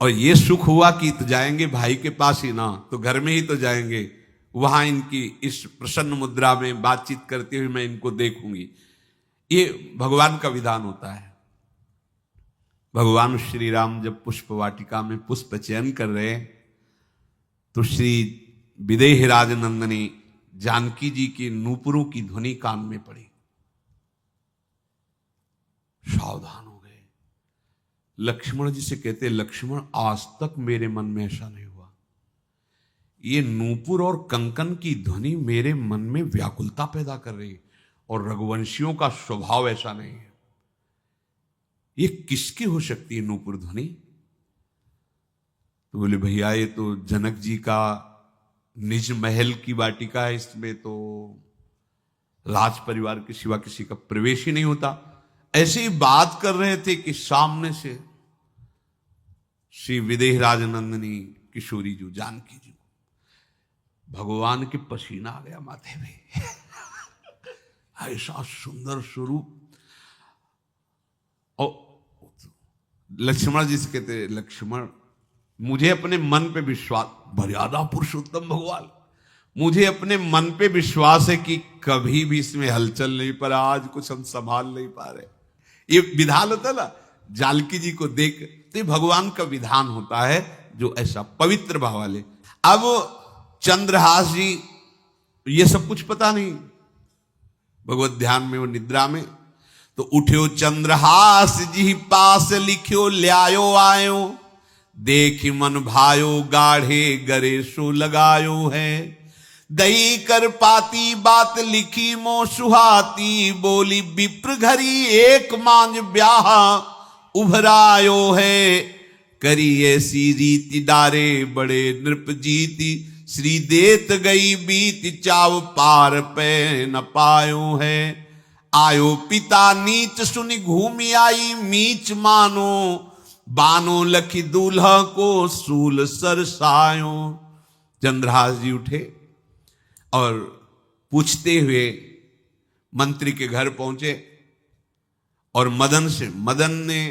A: और ये सुख हुआ कि तो जाएंगे भाई के पास ही ना, तो घर में ही तो जाएंगे, वहां इनकी इस प्रसन्न मुद्रा में बातचीत करते हुए मैं इनको देखूंगी। ये भगवान का विधान होता है। भगवान श्री राम जब पुष्प वाटिका में पुष्प चयन कर रहे तो श्री विदेह राजनंदनी जानकी जी की नूपुरों की ध्वनि कान में पड़ी, सावधान हो गए। लक्ष्मण जी से कहते, लक्ष्मण आज तक मेरे मन में ऐसा नहीं हुआ, ये नूपुर और कंकन की ध्वनि मेरे मन में व्याकुलता पैदा कर रही, और रघुवंशियों का स्वभाव ऐसा नहीं है, ये किसकी हो सकती है नूपुर ध्वनि। तो बोले भैया ये तो जनक जी का निज महल की वाटिका है, इसमें तो राज परिवार के सिवा किसी का प्रवेश ही नहीं होता। ऐसे ही बात कर रहे थे कि सामने से श्री विदेह राजनंदनी किशोरी जी जानकी जी भगवान के पसीना आ गया माथे में ऐसा सुंदर स्वरूप। और लक्ष्मण जी से कहते, लक्ष्मण मुझे अपने मन पे विश्वास, मर्यादा पुरुषोत्तम भगवान, मुझे अपने मन पे विश्वास है कि कभी भी इसमें हलचल नहीं, पर आज कुछ हम संभाल नहीं पा रहे। ये विधान होता है ना, जानकी जी को देख, तो ये भगवान का विधान होता है जो ऐसा पवित्र भाव वाले। अब चंद्रहास जी ये सब कुछ पता नहीं, भगवत ध्यान में वो निद्रा में, तो उठ्यो चंद्रहास जी पास लिख्यो ल्यायो आयो, देखि मन भायो गाढ़े गरे सो लगायो है, दही कर पाती बात लिखी मो सुहाती, बोली विप्र घरी एक मांझ ब्याह उभरायो है, करी ऐसी रीति डारे बड़े नृप जीति, श्री देत गई बीती चाव पार पे न पायो है। आयो पिता नीच सुनि घूमि आई मीच मानो, बानो लखी दूल्हा को सूल सरसायो। चंद्रहास जी उठे और पूछते हुए मंत्री के घर पहुंचे और मदन ने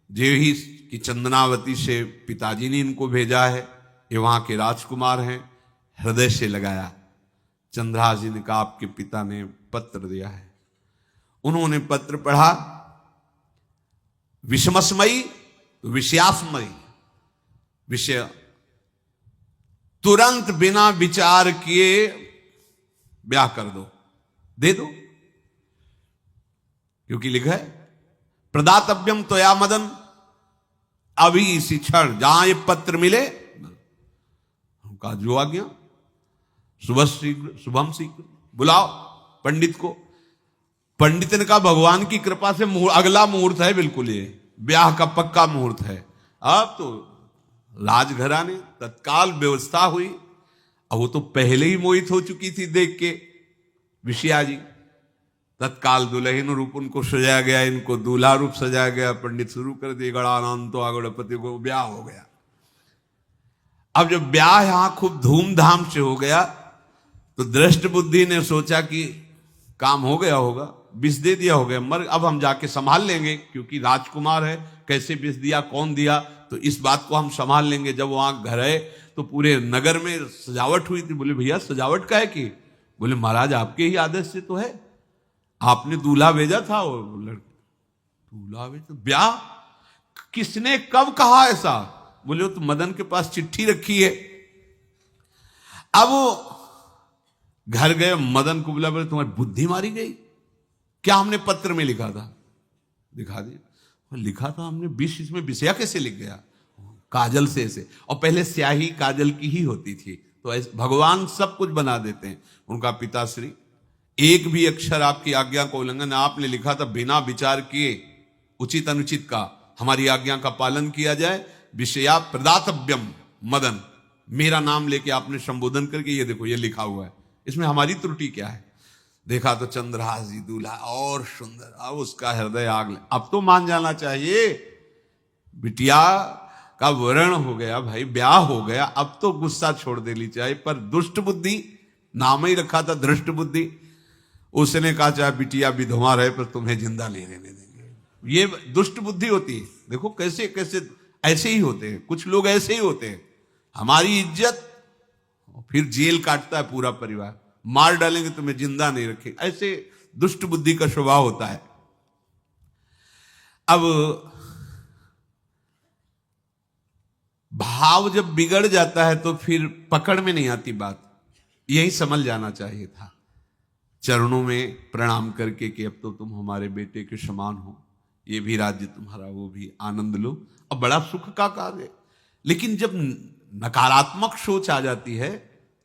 A: जेही कि चंदनावती से पिताजी ने इनको भेजा है, ये वहां के राजकुमार हैं, हृदय से लगाया। चंद्रहास जी ने कहा आपके पिता ने पत्र दिया है। उन्होंने पत्र पढ़ा, विषमस्मयी तो विषयास्मयी, विषय तुरंत बिना विचार किए ब्याह कर दो, दे दो, क्योंकि लिखा है प्रदातव्यम त्वया मदन, अभी इसी क्षण जहां ये पत्र मिले, उनका जो आज्ञा, सुबह शीघ्र शुभम शीघ्र, बुलाओ पंडित को। पंडित ने कहा भगवान की कृपा से अगला मुहूर्त है, बिल्कुल ये ब्याह का पक्का मुहूर्त है। अब तो राजघराने तत्काल व्यवस्था हुई। अब वो तो पहले ही मोहित हो चुकी थी देख के विषया जी। तत्काल दुल्हन रूप उनको सजाया गया, इनको दूल्हा रूप सजाया गया, पंडित शुरू कर दिए, गणानंतो आगणपति को ब्याह हो गया। अब जब ब्याह यहां खूब धूमधाम से हो गया तो दृष्ट बुद्धि ने सोचा कि काम हो गया होगा, विष दे दिया होगा, मर अब हम जाके संभाल लेंगे, क्योंकि राजकुमार है, कैसे विष दिया, कौन दिया, तो इस बात को हम संभाल लेंगे। जब वहां घर है तो पूरे नगर में सजावट हुई थी। बोले भैया सजावट का है कि? बोले महाराज आपके ही आदेश से तो है, आपने दूल्हा भेजा था। और दूल्हा भेजा, ब्याह किसने कब कहा ऐसा? बोले वो तो मदन के पास चिट्ठी रखी है। अब वो घर गए, मदन को बोला, बोले तुम्हारी बुद्धि मारी गई क्या? हमने पत्र में लिखा था। दिखा दिया, लिखा था हमने विष, इसमें विषया कैसे लिख गया? काजल से ऐसे, और पहले स्याही काजल की ही होती थी, तो ऐसे भगवान सब कुछ बना देते हैं। उनका पिताश्री एक भी अक्षर आपकी आज्ञा को उल्लंघन, आपने लिखा था बिना विचार किए उचित अनुचित का हमारी आज्ञा का पालन किया जाए। विषया प्रदातव्यम मदन, मेरा नाम लेके आपने संबोधन करके ये देखो ये लिखा हुआ है, इसमें हमारी त्रुटि क्या है? देखा तो चंद्रहास जी दूल्हा और सुंदर, अब उसका हृदय आग ले। अब तो मान जाना चाहिए, बिटिया का वरण हो गया भाई, ब्याह हो गया, अब तो गुस्सा छोड़ देनी चाहिए। पर दुष्ट बुद्धि, नाम ही रखा था दृष्ट बुद्धि, उसने कहा चाहे बिटिया विधवा रहे पर तुम्हें जिंदा नहीं रहने देंगे। ये दुष्ट बुद्धि होती है। देखो कैसे कैसे ऐसे ही होते हैं, कुछ लोग ऐसे ही होते हैं, हमारी इज्जत, फिर जेल काटता है पूरा परिवार, मार डालेंगे तुम्हें जिंदा नहीं रखेंगे, ऐसे दुष्ट बुद्धि का स्वभाव होता है। अब भाव जब बिगड़ जाता है तो फिर पकड़ में नहीं आती बात, यही समझ जाना चाहिए था। चरणों में प्रणाम करके कि अब तो तुम हमारे बेटे के समान हो, ये भी राज्य तुम्हारा, वो भी आनंद लो, अब बड़ा सुख का कार्य है। लेकिन जब नकारात्मक सोच आ जाती है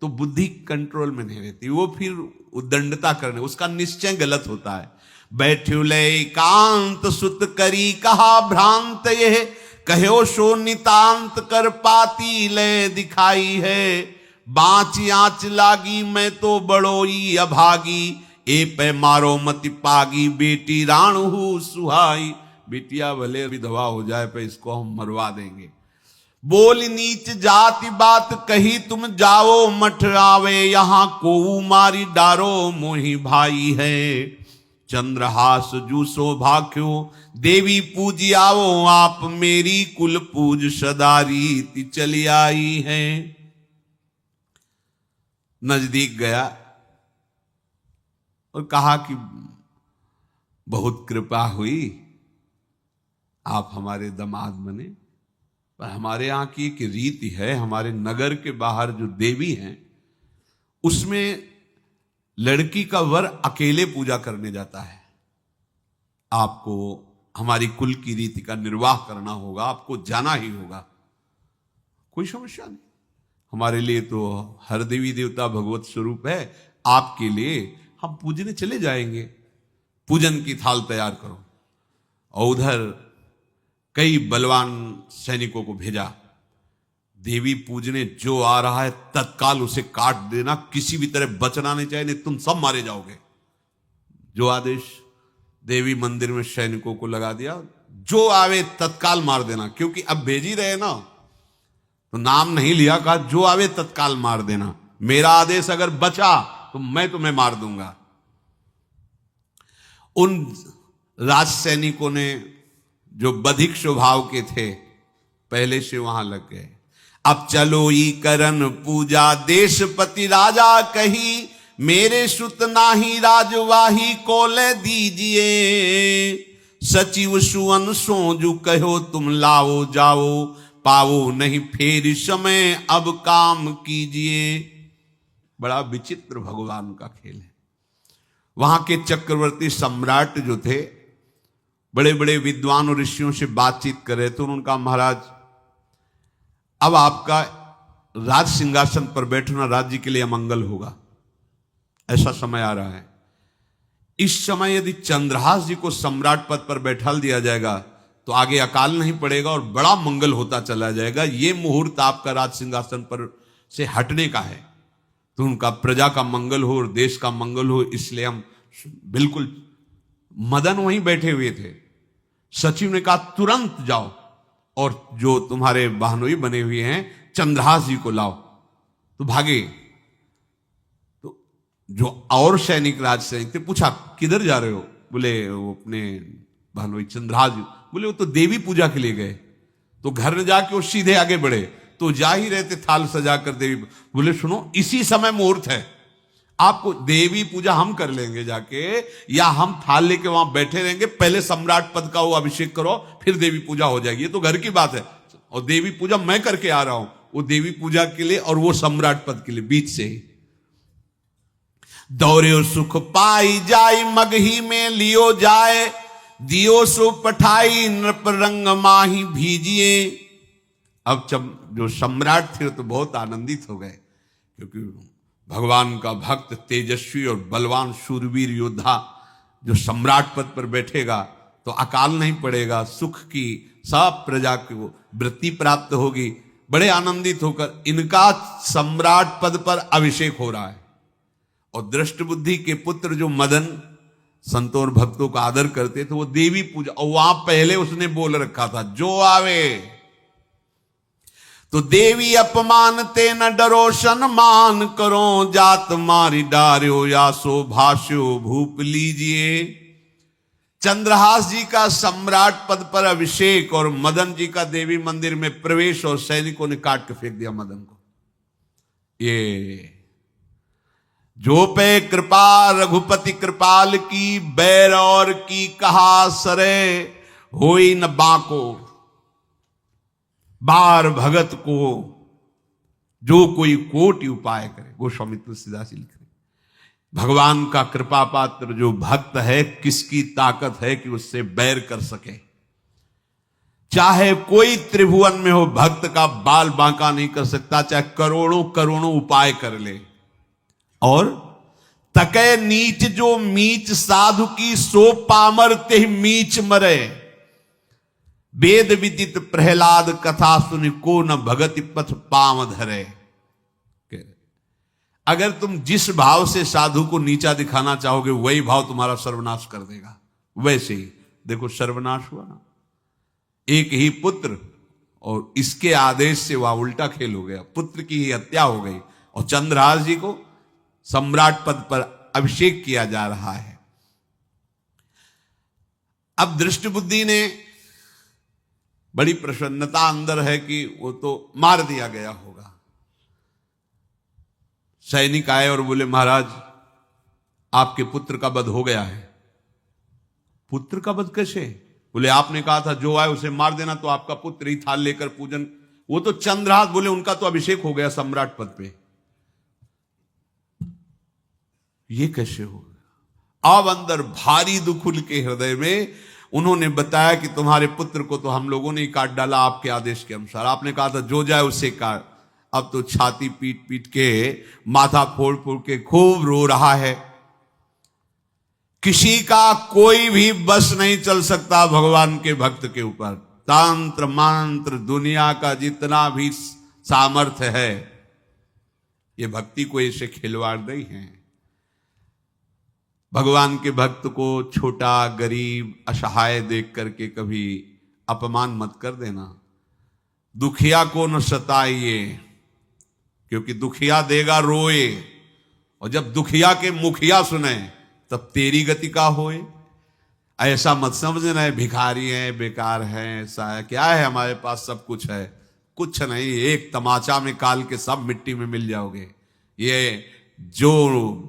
A: तो बुद्धि कंट्रोल में नहीं रहती, वो फिर उद्दंडता करने, उसका निश्चय गलत होता है। बैठ्यो ले कांत सुत करी कहा भ्रांत, ये कहो सो नितांत कर पाती ले दिखाई है। बाँच आँच लागी मैं तो बड़ोई अभागी, ए पे मारो मति पागी, बेटी राणु सुहाई। बेटिया भले विधवा हो जाए पर इसको हम मरवा देंगे। बोल नीच जाति बात कही तुम जाओ मठ आवे, यहां को मारी डारो मोही भाई है। चंद्रहास जू शोभा क्यों देवी पूजी आओ, आप मेरी कुल पूज सदा रीति चली आई है। नजदीक गया और कहा कि बहुत कृपा हुई, आप हमारे दामाद बने, पर हमारे यहाँ की एक रीति है, हमारे नगर के बाहर जो देवी हैं उसमें लड़की का वर अकेले पूजा करने जाता है। आपको हमारी कुल की रीति का निर्वाह करना होगा, आपको जाना ही होगा। कोई समस्या नहीं, हमारे लिए तो हर देवी देवता भगवत स्वरूप है, आपके लिए हम पूजने चले जाएंगे, पूजन की थाल तैयार करो। और उधर कई बलवान सैनिकों को भेजा, देवी पूजने जो आ रहा है तत्काल उसे काट देना, किसी भी तरह बचना नहीं चाहिए, नहीं तुम सब मारे जाओगे। जो आदेश देवी मंदिर में सैनिकों को लगा दिया, जो आवे तत्काल मार देना, क्योंकि अब भेज ही रहे ना, तो नाम नहीं लिया, कहा जो आवे तत्काल मार देना, मेरा आदेश अगर बचा तो मैं तुम्हें मार दूंगा। उन राज सैनिकों ने जो बधिक स्वभाव के थे पहले से वहां लग गए। अब चलो ई करन पूजा देशपति राजा कही, मेरे सुत नाही राजवाही कोले दीजिए, सचिव सुवन सोजू कहो तुम लाओ जाओ, पाओ नहीं फेर समय अब काम कीजिए। बड़ा विचित्र भगवान का खेल है। वहां के चक्रवर्ती सम्राट जो थे बड़े बड़े विद्वान और ऋषियों से बातचीत कर रहे थे। उनका महाराज अब आपका राज सिंहासन पर बैठना राज्य के लिए अमंगल होगा, ऐसा समय आ रहा है। इस समय यदि चंद्रहास जी को सम्राट पद पर बैठा दिया जाएगा तो आगे अकाल नहीं पड़ेगा और बड़ा मंगल होता चला जाएगा। ये मुहूर्त आपका राज सिंहासन पर से हटने का है, तो उनका प्रजा का मंगल हो और देश का मंगल हो, इसलिए हम बिल्कुल। मदन वहीं बैठे हुए थे। सचिव ने कहा तुरंत जाओ और जो तुम्हारे बहनोई बने हुए हैं चंद्रहास जी को लाओ। तो भागे। तो जो और सैनिक राज सैनिक थे पूछा किधर जा रहे हो? बोले वो अपने बहनोई चंद्रहास जी। बोले वो तो देवी पूजा के लिए गए। तो घर में जाके वो सीधे आगे बढ़े, तो जा ही रहे थे थाल सजाकर देवी। बोले सुनो इसी समय मुहूर्त है, आपको देवी पूजा हम कर लेंगे जाके, या हम थाल लेके वहां बैठे रहेंगे, पहले सम्राट पद का वो अभिषेक करो फिर देवी पूजा हो जाएगी। ये तो घर की बात है, और देवी पूजा मैं करके आ रहा हूं, वो देवी पूजा के लिए और वो सम्राट पद के लिए बीच से ही। दौरे सुख पाई जाय मगही में लियो जाए, दियो सो पठाई नृप रंग माही भीजिए। अब जब जो सम्राट थे तो बहुत आनंदित हो गए, क्योंकि भगवान का भक्त तेजस्वी और बलवान शूरवीर योद्धा जो सम्राट पद पर बैठेगा तो अकाल नहीं पड़ेगा, सुख की सब प्रजा को वृत्ति प्राप्त होगी। बड़े आनंदित होकर इनका सम्राट पद पर अभिषेक हो रहा है। और दृष्ट बुद्धि के पुत्र जो मदन संतों और भक्तों का आदर करते थे, वो देवी पूजा, और वहां पहले उसने बोल रखा था जो आवे तो देवी अपमान ते न डरो सम्मान करो, जात मारी डार्यो या सो भाष्यो भूप लीजिए। चंद्रहास जी का सम्राट पद पर अभिषेक और मदन जी का देवी मंदिर में प्रवेश, और सैनिकों ने काट के फेंक दिया मदन को। ये जो पे कृपा रघुपति कृपाल की, बैर और की कहा सरे होई न बाको। बार भगत को जो कोई कोटि उपाय करे, गोस्वामी तुलसीदास लिख रहे। भगवान का कृपा पात्र जो भक्त है, किसकी ताकत है कि उससे बैर कर सके? चाहे कोई त्रिभुवन में हो, भक्त का बाल बांका नहीं कर सकता, चाहे करोड़ों करोड़ों उपाय कर ले। और तके नीच जो मीच साधु की, सो पामर ते मीच मरे। वेद विदित प्रहलाद कथा सुनि, को न भगति पथ पाम धरे। अगर तुम जिस भाव से साधु को नीचा दिखाना चाहोगे वही भाव तुम्हारा सर्वनाश कर देगा। वैसे ही देखो सर्वनाश हुआ ना, एक ही पुत्र और इसके आदेश से वह उल्टा खेल हो गया, पुत्र की ही हत्या हो गई और चंद्रहास जी को सम्राट पद पर अभिषेक किया जा रहा है। अब दृष्ट बुद्धि ने बड़ी प्रसन्नता अंदर है कि वो तो मार दिया गया होगा। सैनिक आए और बोले महाराज आपके पुत्र का वध हो गया है। पुत्र का वध कैसे? बोले आपने कहा था जो आए उसे मार देना, तो आपका पुत्र ही थाल लेकर पूजन। वो तो चंद्रहास, बोले उनका तो अभिषेक हो गया सम्राट पद पे। ये कैसे हो गया? अब अंदर भारी दुख उनके हृदय में। उन्होंने बताया कि तुम्हारे पुत्र को तो हम लोगों ने ही काट डाला आपके आदेश के अनुसार। आपने कहा था जो जाए उसे काट। अब तो छाती पीट पीट के, माथा फोड़ फोड़ के खूब रो रहा है। किसी का कोई भी बस नहीं चल सकता भगवान के भक्त के ऊपर। तंत्र मंत्र दुनिया का जितना भी सामर्थ्य है, ये भक्ति को ऐसे खिलवाड़ नहीं है। भगवान के भक्त को छोटा, गरीब, असहाय देख करके कभी अपमान मत कर देना। दुखिया को न सताइए, क्योंकि दुखिया देगा रोए, और जब दुखिया के मुखिया सुने तब तेरी गति का होए। ऐसा मत समझना है भिखारी है, बेकार है, ऐसा है, क्या है हमारे पास सब कुछ है। कुछ नहीं, एक तमाचा में काल के सब मिट्टी में मिल जाओगे। ये जो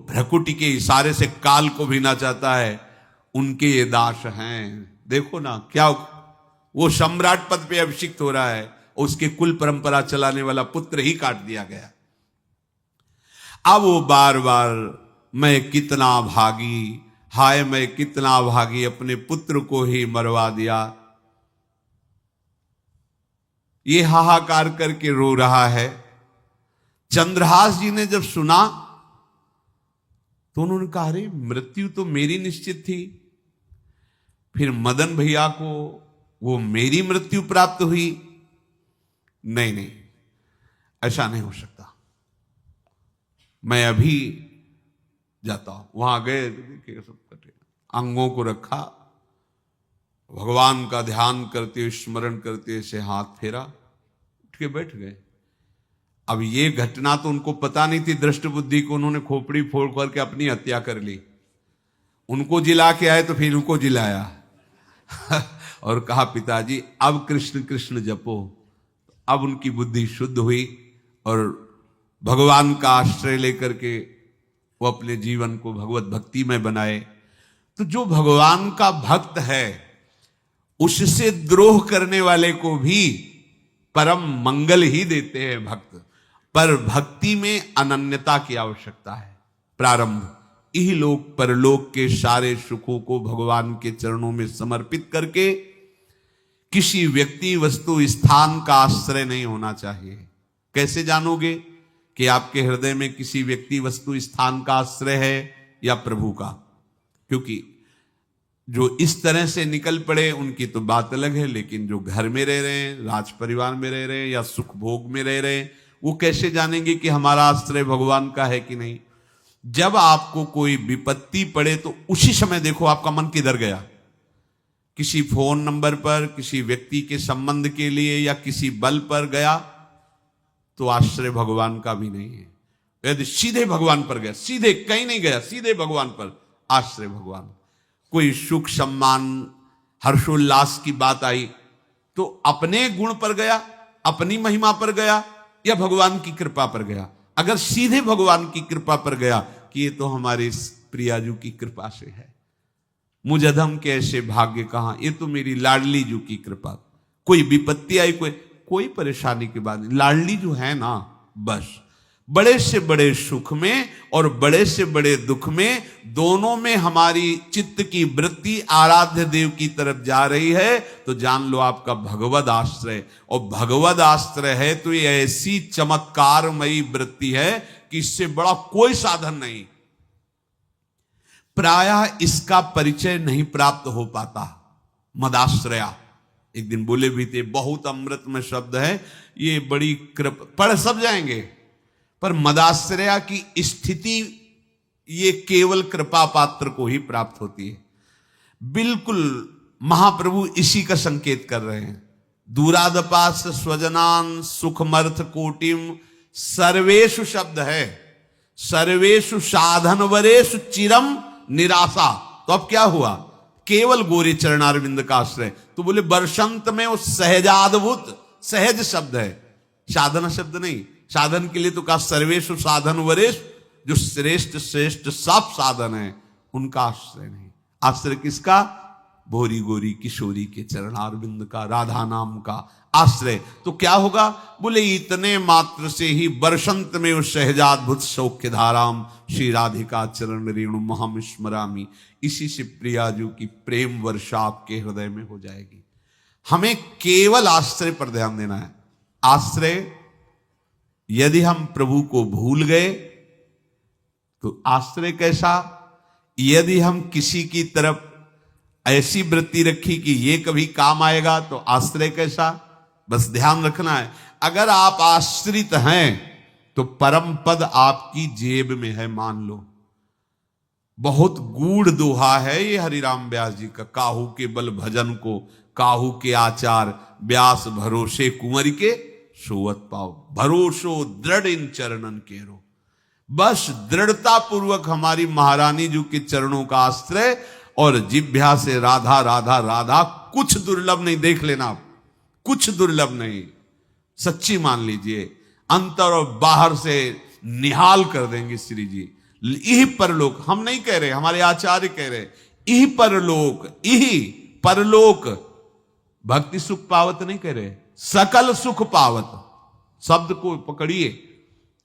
A: भ्रकुटी के इशारे से काल को भीना चाहता है, उनके ये दास हैं। देखो ना, क्या वो सम्राट पद पे अभिषिक्त हो रहा है, उसके कुल परंपरा चलाने वाला पुत्र ही काट दिया गया। अब वो बार बार मैं कितना भागी, हाय मैं कितना भागी, अपने पुत्र को ही मरवा दिया, ये हाहाकार करके रो रहा है। चंद्रहास जी ने जब सुना तो उन्होंने कहा, अरे मृत्यु तो मेरी निश्चित थी, फिर मदन भैया को वो मेरी मृत्यु प्राप्त हुई। नहीं नहीं, ऐसा नहीं हो सकता, मैं अभी जाता हूं। वहां गए तो देखिए सब कटे, अंगों को रखा, भगवान का ध्यान करते, स्मरण करते से हाथ फेरा, उठ के बैठ गए। अब ये घटना तो उनको पता नहीं थी, दृष्ट बुद्धि को उन्होंने खोपड़ी फोड़ करके अपनी हत्या कर ली। उनको जिला के आए तो फिर उनको जिलाया और कहा, पिताजी अब कृष्ण कृष्ण जपो। अब उनकी बुद्धि शुद्ध हुई और भगवान का आश्रय लेकर के वो अपने जीवन को भगवत भक्ति में बनाए। तो जो भगवान का भक्त है, उससे द्रोह करने वाले को भी परम मंगल ही देते हैं भक्त। पर भक्ति में अनन्यता की आवश्यकता है। प्रारंभ इहलोक परलोक के सारे सुखों को भगवान के चरणों में समर्पित करके किसी व्यक्ति, वस्तु, स्थान का आश्रय नहीं होना चाहिए। कैसे जानोगे कि आपके हृदय में किसी व्यक्ति, वस्तु, स्थान का आश्रय है या प्रभु का? क्योंकि जो इस तरह से निकल पड़े उनकी तो बात अलग है, लेकिन जो घर में रह रहे हैं, राज परिवार में रह रहे हैं या सुख भोग में रह रहे हैं, वो कैसे जानेंगे कि हमारा आश्रय भगवान का है कि नहीं? जब आपको कोई विपत्ति पड़े तो उसी समय देखो आपका मन किधर गया। किसी फोन नंबर पर, किसी व्यक्ति के संबंध के लिए या किसी बल पर गया तो आश्रय भगवान का भी नहीं है। यदि सीधे भगवान पर गया, सीधे कहीं नहीं गया, सीधे भगवान पर, आश्रय भगवान। कोई सुख सम्मान हर्षोल्लास की बात आई तो अपने गुण पर गया, अपनी महिमा पर गया या भगवान की कृपा पर गया? अगर सीधे भगवान की कृपा पर गया कि ये तो हमारे प्रियाजू की कृपा से है, मुझ अधम के ऐसे भाग्य कहां, ये तो मेरी लाडली जू की कृपा। कोई विपत्ति आई, कोई परेशानी की बात नहीं, लाडली जो है ना, बस बड़े से बड़े सुख में और बड़े से बड़े दुख में, दोनों में हमारी चित्त की वृत्ति आराध्य देव की तरफ जा रही है, तो जान लो आपका भगवद आश्रय। और भगवद आश्रय है तो ये ऐसी चमत्कारमयी वृत्ति है कि इससे बड़ा कोई साधन नहीं। प्रायः इसका परिचय नहीं प्राप्त हो पाता। मदाश्रया एक दिन बोले भी थे, बहुत अमृत में शब्द है ये, बड़ी कृपा, पढ़ सब जाएंगे, पर मदाश्रया की स्थिति ये केवल कृपा पात्र को ही प्राप्त होती है। बिल्कुल महाप्रभु इसी का संकेत कर रहे हैं। दूरादपास स्वजनान सुखमर्थ कोटिम, सर्वेषु शब्द है, सर्वेषु साधन वरेषु चिरम निराशा। तो अब क्या हुआ? केवल गोरे चरणारविंद का आश्रय। तो बोले वर्षंत में वो सहजाद्भुत, सहज शब्द है, साधन शब्द नहीं। साधन के लिए तो कहा सर्वेषु साधन वरेश, जो श्रेष्ठ श्रेष्ठ सब साधन है उनका आश्रय नहीं। आश्रय किसका? भोरी गोरी किशोरी के चरणारविंद का, राधा नाम का आश्रय। तो क्या होगा? बोले इतने मात्र से ही वर्षंत में उस सहजाद्भुत सौख्य धाराम श्री राधिका चरण रेणु महम स्मरामी, इसी से प्रियाजू की प्रेम वर्षा आपके हृदय में हो जाएगी। हमें केवल आश्रय पर ध्यान देना है। आश्रय यदि हम प्रभु को भूल गए तो आश्रय कैसा? यदि हम किसी की तरफ ऐसी वृत्ति रखी कि ये कभी काम आएगा तो आश्रय कैसा। बस ध्यान रखना है, अगर आप आश्रित हैं तो परम पद आपकी जेब में है, मान लो। बहुत गूढ़ दोहा है ये हरिराम व्यास जी का। काहू के बल भजन को काहू के आचार, व्यास भरोसे कुंवर के सोवत पाओ। भरोसो दृढ़ इन चरणन केरो। बस दृढ़ता पूर्वक हमारी महारानी जी के चरणों का आश्रय, और जिभ्या से राधा राधा राधा कुछ दुर्लभ नहीं। देख लेना आप, कुछ दुर्लभ नहीं, सच्ची मान लीजिए। अंतर और बाहर से निहाल कर देंगे श्री जी। यही परलोक, हम नहीं कह रहे, हमारे आचार्य कह रहे, यही परलोक, यही परलोक। भक्ति सुख पावत नहीं कह रहे, सकल सुख पावत शब्द को पकड़िए।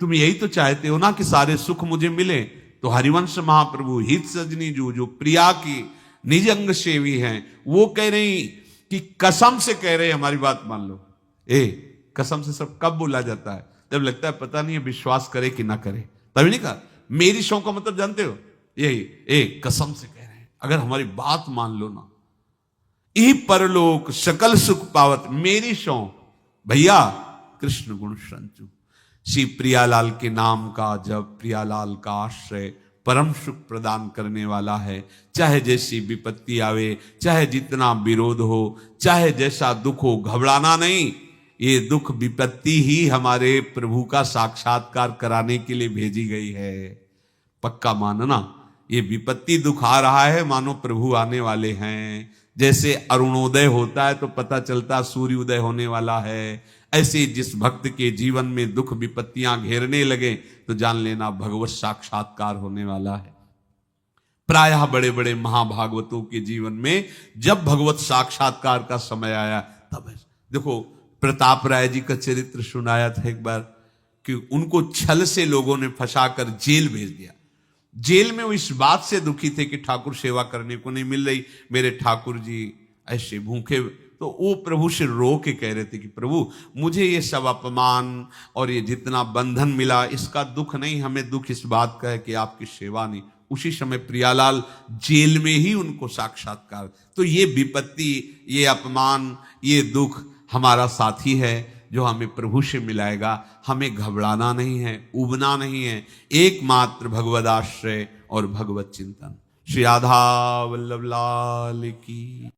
A: तुम यही तो चाहते हो ना कि सारे सुख मुझे मिले। तो हरिवंश महाप्रभु हित सजनी जो प्रिया की निज अंग सेवी हैं, वो कह रही कि कसम से कह रहे, हमारी बात मान लो। कसम से सब कब बोला जाता है? जब लगता है पता नहीं है विश्वास करे कि ना करे, तभी नहीं कहा। मेरी शौ का मतलब जानते हो, यही कसम से कह रहे हैं, अगर हमारी बात मान लो ना, यही परलोक सकल सुख पावत मेरी शौ। भैया कृष्ण गुण संचु, श्री प्रियालाल के नाम का जब, प्रियालाल का आश्रय परम सुख प्रदान करने वाला है। चाहे जैसी विपत्ति आवे, चाहे जितना विरोध हो, चाहे जैसा दुख हो, घबराना नहीं। ये दुख विपत्ति ही हमारे प्रभु का साक्षात्कार कराने के लिए भेजी गई है। पक्का मानना, ये विपत्ति दुख आ रहा है, मानो प्रभु आने वाले हैं। जैसे अरुणोदय होता है तो पता चलता सूर्योदय होने वाला है, ऐसे जिस भक्त के जीवन में दुख विपत्तियां घेरने लगे तो जान लेना भगवत साक्षात्कार होने वाला है। प्रायः बड़े बड़े महाभागवतों के जीवन में जब भगवत साक्षात्कार का समय आया तब, देखो प्रताप राय जी का चरित्र सुनाया था एक बार कि उनको छल से लोगों ने फंसाकर जेल भेज दिया। जेल में वो इस बात से दुखी थे कि ठाकुर सेवा करने को नहीं मिल रही, मेरे ठाकुर जी ऐसे भूखे। तो वो प्रभु से रो के कह रहे थे कि प्रभु मुझे ये सब अपमान और ये जितना बंधन मिला इसका दुख नहीं, हमें दुख इस बात का है कि आपकी सेवा नहीं। उसी समय प्रियालाल जेल में ही उनको साक्षात्कार। तो ये विपत्ति, ये अपमान, ये दुख हमारा साथी है जो हमें प्रभु से मिलाएगा। हमें घबराना नहीं है, उबना नहीं है, एकमात्र भगवद आश्रय और भगवत चिंतन। श्री राधा वल्लभ लाल की।